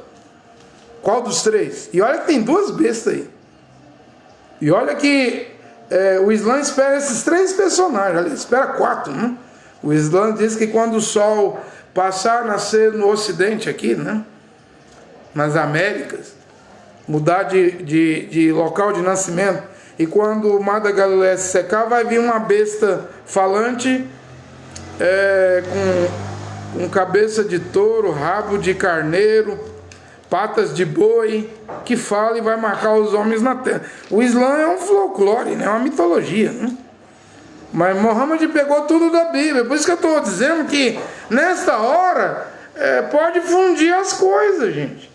Qual dos três? E olha que tem duas bestas aí. E olha que o Islã espera esses três personagens, aliás, espera 4, né? O Islã diz que quando o sol passar a nascer no ocidente aqui, né? Nas Américas, mudar de local de nascimento, e quando o mar da Galileia se secar, vai vir uma besta falante, com cabeça de touro, rabo de carneiro, patas de boi, que fala e vai marcar os homens na terra. O Islã é um folclore, né? É uma mitologia, né? Mas Mohammed pegou tudo da Bíblia. Por isso que eu estou dizendo que nesta hora pode fundir as coisas, gente.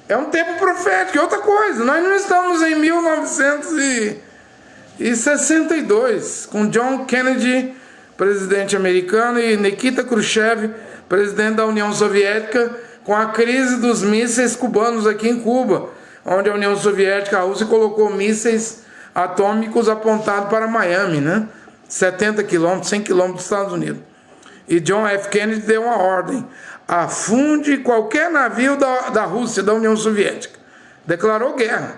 É um tempo profético. E outra coisa, nós não estamos em 1962 com John Kennedy, presidente americano, e Nikita Khrushchev, presidente da União Soviética, com a crise dos mísseis cubanos aqui em Cuba, onde a União Soviética, a Rússia, colocou mísseis atômicos apontados para Miami, né? 70 quilômetros, 100 quilômetros dos Estados Unidos. E John F. Kennedy deu uma ordem: afunde qualquer navio da Rússia, da União Soviética. Declarou guerra.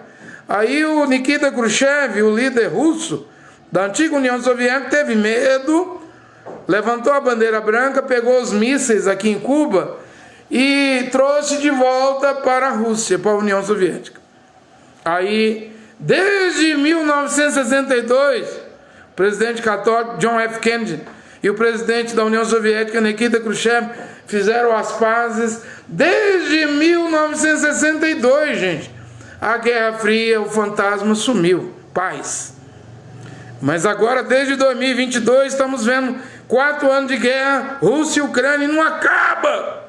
Aí o Nikita Khrushchev, o líder russo da antiga União Soviética, teve medo, levantou a bandeira branca, pegou os mísseis aqui em Cuba e trouxe de volta para a Rússia, para a União Soviética. Aí, desde 1962, o presidente católico John F. Kennedy e o presidente da União Soviética Nikita Khrushchev fizeram as pazes. Desde 1962, gente, a Guerra Fria, o fantasma sumiu, paz. Mas agora, desde 2022, estamos vendo 4 anos de guerra, Rússia e Ucrânia, e não acaba.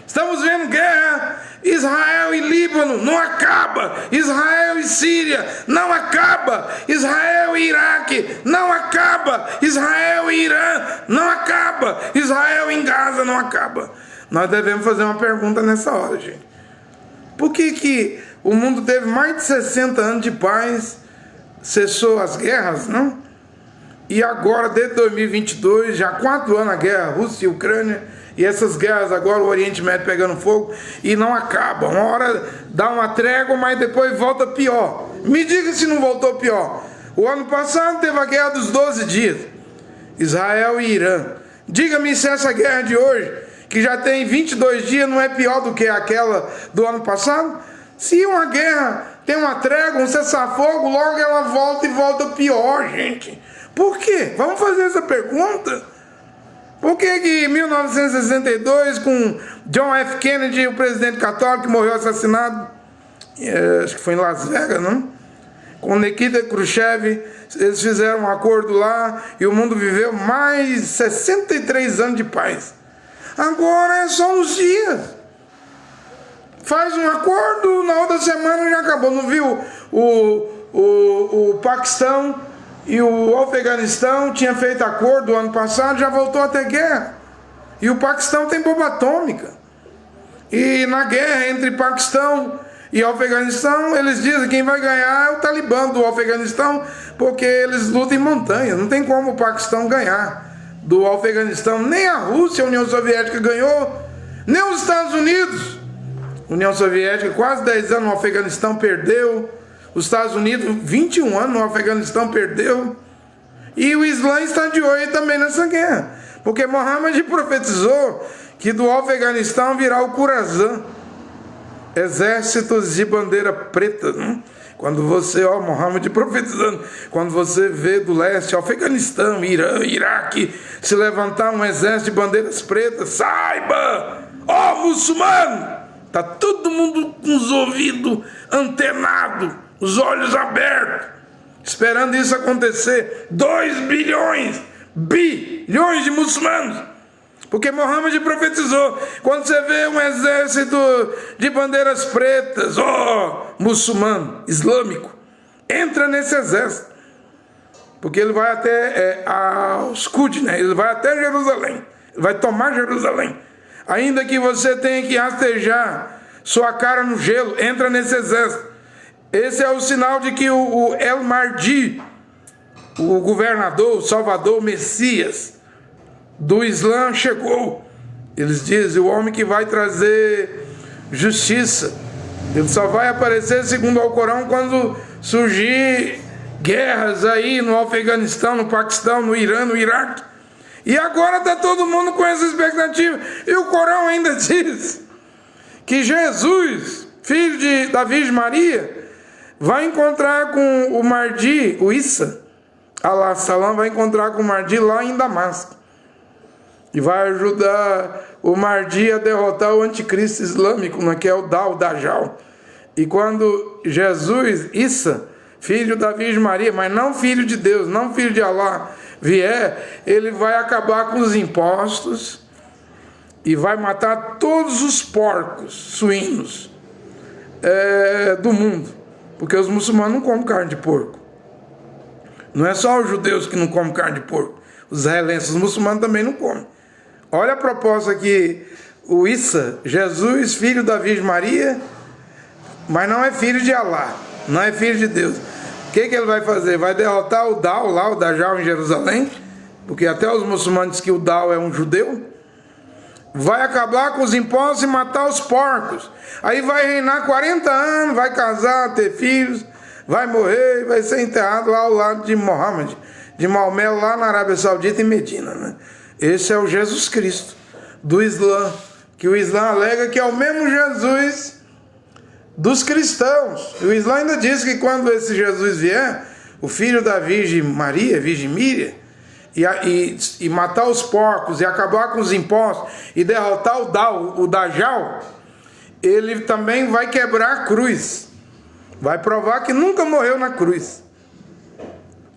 Estamos vendo guerra, Israel e Líbano, não acaba. Israel e Síria, não acaba. Israel e Iraque, não acaba. Israel e Irã, não acaba. Israel em Gaza, não acaba. Nós devemos fazer uma pergunta nessa hora, gente. Por que o mundo teve mais de 60 anos de paz, cessou as guerras, não? E agora, desde 2022, já há 4 anos a guerra, Rússia e Ucrânia, e essas guerras agora, o Oriente Médio pegando fogo, e não acabam. Uma hora dá uma trégua, mas depois volta pior. Me diga se não voltou pior. O ano passado teve a guerra dos 12 dias, Israel e Irã. Diga-me se essa guerra de hoje, que já tem 22 dias, não é pior do que aquela do ano passado? Se uma guerra tem uma trégua, um cessar-fogo, logo ela volta e volta pior, gente. Por quê? Vamos fazer essa pergunta. Por que em 1962, com John F. Kennedy, o presidente católico, que morreu assassinado, acho que foi em Las Vegas, não? Com Nikita Khrushchev, eles fizeram um acordo lá e o mundo viveu mais 63 anos de paz. Agora é só uns dias. Faz um acordo, na outra semana já acabou. Não viu o Paquistão e o Afeganistão tinha feito acordo ano passado, já voltou a ter guerra. E o Paquistão tem bomba atômica. E na guerra entre Paquistão e Afeganistão, eles dizem que quem vai ganhar é o Talibã do Afeganistão, porque eles lutam em montanhas. Não tem como o Paquistão ganhar do Afeganistão. Nem a Rússia, a União Soviética ganhou, nem os Estados Unidos. União Soviética, quase 10 anos no Afeganistão, perdeu. Os Estados Unidos, 21 anos no Afeganistão, perdeu. E o Islã está de olho também nessa guerra. Porque Mohammed profetizou que do Afeganistão virá o Khorasan, exércitos de bandeira preta. Quando você, Mohammed profetizando, quando você vê do leste, Afeganistão, Irã, Iraque, se levantar um exército de bandeiras pretas, saiba, muçulmano, está todo mundo com os ouvidos antenados, os olhos abertos, esperando isso acontecer. 2 bilhões de muçulmanos. Porque Mohammed profetizou, quando você vê um exército de bandeiras pretas, muçulmano, islâmico, entra nesse exército. Porque ele vai até aos Quds, né? Ele vai até Jerusalém, ele vai tomar Jerusalém. Ainda que você tenha que rastejar sua cara no gelo, entra nesse exército. Esse é o sinal de que o El Mahdi, o governador, o salvador, o Messias do Islã chegou. Eles dizem, o homem que vai trazer justiça. Ele só vai aparecer, segundo o Alcorão, quando surgir guerras aí no Afeganistão, no Paquistão, no Irã, no Iraque. E agora está todo mundo com essa expectativa. E o Corão ainda diz que Jesus, filho da Virgem Maria, vai encontrar com o Mahdi, o Issa, Alá Salam, vai encontrar com o Mahdi lá em Damasco. E vai ajudar o Mahdi a derrotar o anticristo islâmico, que é o Dajjal. E quando Jesus, Issa, filho da Virgem Maria, mas não filho de Deus, não filho de Alá, vier, ele vai acabar com os impostos e vai matar todos os porcos, suínos do mundo. Porque os muçulmanos não comem carne de porco. Não é só os judeus que não comem carne de porco. Os israelenses, os muçulmanos também não comem. Olha a proposta aqui, o Issa, Jesus, filho da Virgem Maria, mas não é filho de Alá, não é filho de Deus. O que ele vai fazer? Vai derrotar o Dal lá, o Dajjal em Jerusalém, porque até os muçulmanos dizem que o Dal é um judeu. Vai acabar com os impostos e matar os porcos. Aí vai reinar 40 anos, vai casar, ter filhos, vai morrer e vai ser enterrado lá ao lado de Mohammed, de Maomé, lá na Arábia Saudita e Medina, né? Esse é o Jesus Cristo do Islã, que o Islã alega que é o mesmo Jesus dos cristãos. O Islã ainda diz que quando esse Jesus vier, o filho da Virgem Maria, Virgem Míria, e matar os porcos, e acabar com os impostos, e derrotar o Dajjal, ele também vai quebrar a cruz. Vai provar que nunca morreu na cruz.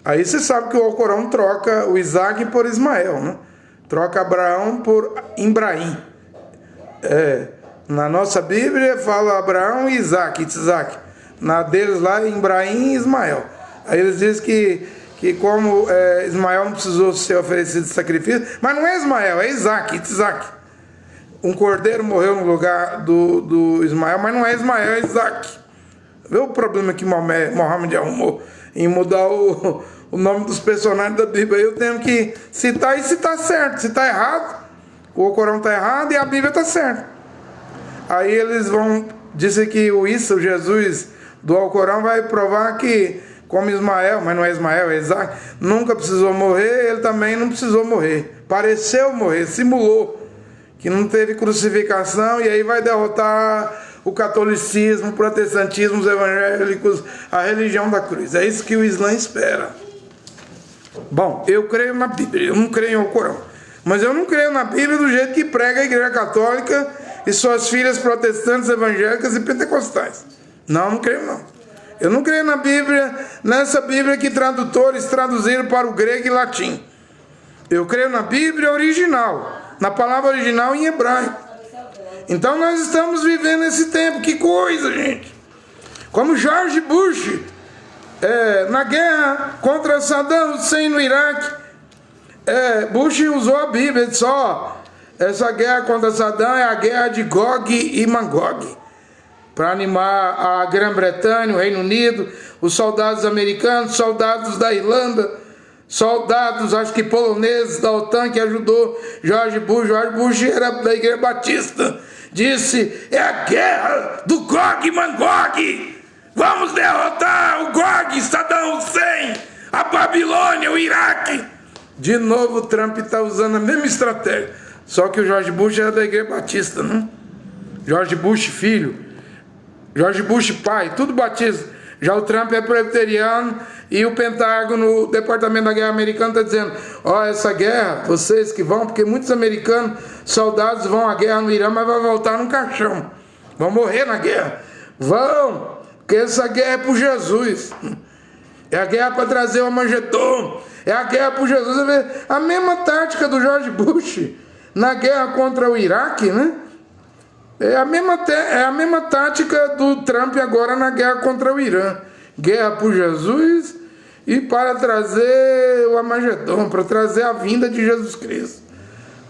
Aí você sabe que o Alcorão troca o Isaac por Ismael, né? Troca Abraão por Ibrahim. Na nossa Bíblia fala Abraão e Isaac. Na deles lá é Ibrahim e Ismael. Aí eles dizem que como Ismael não precisou ser oferecido sacrifício, mas não é Ismael, é Isaac. Um cordeiro morreu no lugar do Ismael, mas não é Ismael, é Isaac. Vê o problema que Mohammed arrumou em mudar o nome dos personagens da Bíblia. Eu tenho que citar e se está certo. Se está errado, o Alcorão está errado e a Bíblia está certa. Aí eles vão dizer que o Jesus do Alcorão vai provar que, como Ismael, mas não é Ismael, é Isaac, nunca precisou morrer, ele também não precisou morrer. Pareceu morrer, simulou que não teve crucificação, e aí vai derrotar o catolicismo, o protestantismo, os evangélicos, a religião da cruz. É isso que o Islã espera. Bom, eu creio na Bíblia, eu não creio em Alcorão. Mas eu não creio na Bíblia do jeito que prega a Igreja Católica e suas filhas protestantes, evangélicas e pentecostais. Não creio não. Eu não creio na Bíblia, nessa Bíblia que tradutores traduziram para o grego e latim. Eu creio na Bíblia original, na palavra original em hebraico. Então nós estamos vivendo esse tempo. Que coisa, gente! Como George Bush, na guerra contra Saddam Hussein no Iraque, Bush usou a Bíblia. Ele disse: essa guerra contra Saddam é a guerra de Gog e Magog, para animar a Grã-Bretanha, o Reino Unido, os soldados americanos, soldados da Irlanda, soldados, acho que poloneses da OTAN, que ajudou George Bush. George Bush era da Igreja Batista. Disse: é a guerra do Gog e Magog. Vamos derrotar o Gog, Saddam Hussein, a Babilônia, o Iraque. De novo, o Trump está usando a mesma estratégia. Só que o George Bush era da Igreja Batista, né? George Bush filho, George Bush pai, tudo batista. Já o Trump é presbiteriano, e o Pentágono, o Departamento da Guerra Americano, está dizendo: essa guerra, vocês que vão, porque muitos americanos, soldados, vão à guerra no Irã, mas vão voltar num caixão, vão morrer na guerra. Vão, porque essa guerra é por Jesus. É a guerra para trazer o Armagedon. É a guerra por Jesus. A mesma tática do George Bush na guerra contra o Iraque, né? É a mesma tática do Trump agora na guerra contra o Irã. Guerra por Jesus e para trazer o Armagedon, para trazer a vinda de Jesus Cristo.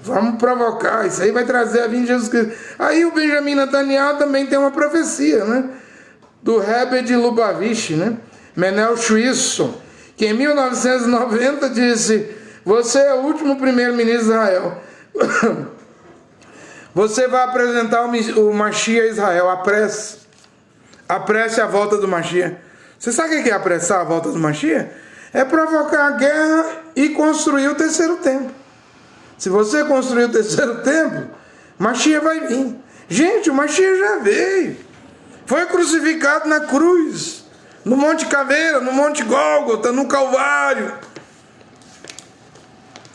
Vamos provocar, isso aí vai trazer a vinda de Jesus Cristo. Aí o Benjamin Netanyahu também tem uma profecia, né? Do Rebbe de Lubavitch, né? Menel Schwisson, que em 1990 disse: você é o último primeiro-ministro de Israel. Você vai apresentar o Mashiach a Israel. Apresse a volta do Mashiach. Você sabe o que é apressar a volta do Mashiach? É provocar a guerra e construir o terceiro templo. Se você construir o terceiro templo, Mashiach vai vir. Gente, o Mashiach já veio. Foi crucificado na cruz, no Monte Caveira, no Monte Gólgota, no Calvário.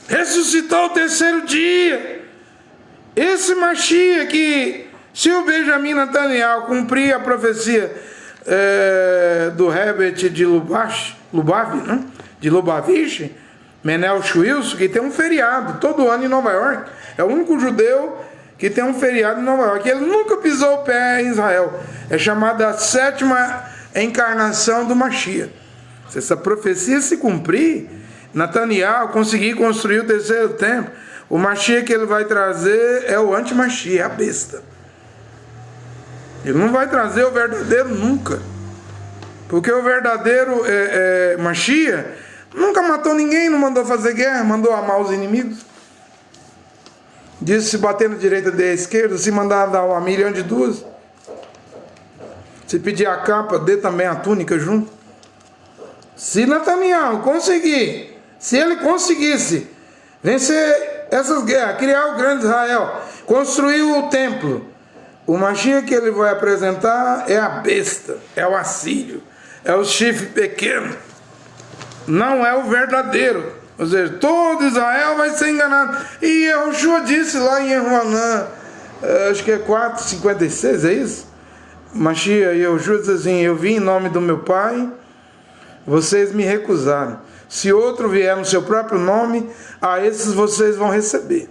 Ressuscitou o terceiro dia. Esse Mashiach que, se o Benjamin Netanyahu cumprir a profecia do Rebbe de Lubavitch, Menel Schwisson, que tem um feriado todo ano em Nova York, é o único judeu que tem um feriado em Nova York. Ele nunca pisou o pé em Israel. É chamada a 7ª encarnação do Mashiach. Se essa profecia se cumprir, Netanyahu conseguir construir o terceiro templo, o Mashiach que ele vai trazer é o anti-Mashiach, a besta. Ele não vai trazer o verdadeiro nunca. Porque o verdadeiro Mashiach nunca matou ninguém, não mandou fazer guerra, mandou amar os inimigos. Disse: se bater na direita dê à esquerda, se mandar dar 1.000.000 de duas. Se pedir a capa, dê também a túnica junto. Se Netanyahu conseguir, se ele conseguisse vencer essas guerras, criar o grande Israel, construir o templo, o Mashiach que ele vai apresentar é a besta, é o assírio, é o chifre pequeno, não é o verdadeiro. Ou seja, todo Israel vai ser enganado. E Yehoshua disse lá em Yehoanã, acho que é 4:56, é isso? Mashiach, Yehoshua diz assim: eu vim em nome do meu Pai, vocês me recusaram. Se outro vier no seu próprio nome, a esses vocês vão receber.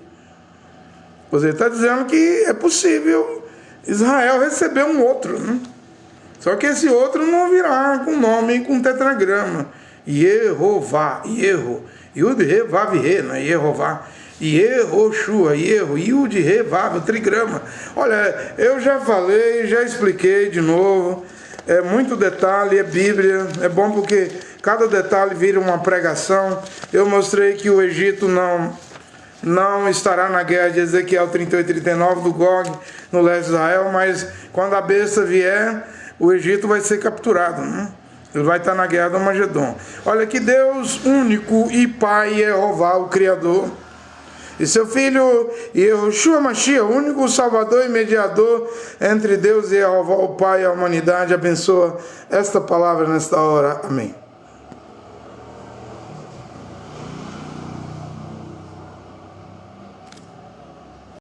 Você está dizendo que é possível Israel receber um outro, né? Só que esse outro não virá com nome, com tetragrama. Yehová, Yeho, Yud, Re, Vav, Re, não é Yehová. Yehoshua, Yeho, Yud, Re, Vav, trigrama. Olha, eu já falei, já expliquei de novo. É muito detalhe, é Bíblia, é bom porque cada detalhe vira uma pregação. Eu mostrei que o Egito não estará na guerra de Ezequiel 38 e 39 do Gog no leste de Israel, mas quando a besta vier, o Egito vai ser capturado, né? Ele vai estar na guerra do Armagedon. Olha que Deus único e Pai Jeová, o Criador, e seu Filho Yeshua Mashiach, o único Salvador e mediador entre Deus e Jeová, o Pai e a humanidade, abençoa esta palavra nesta hora. Amém.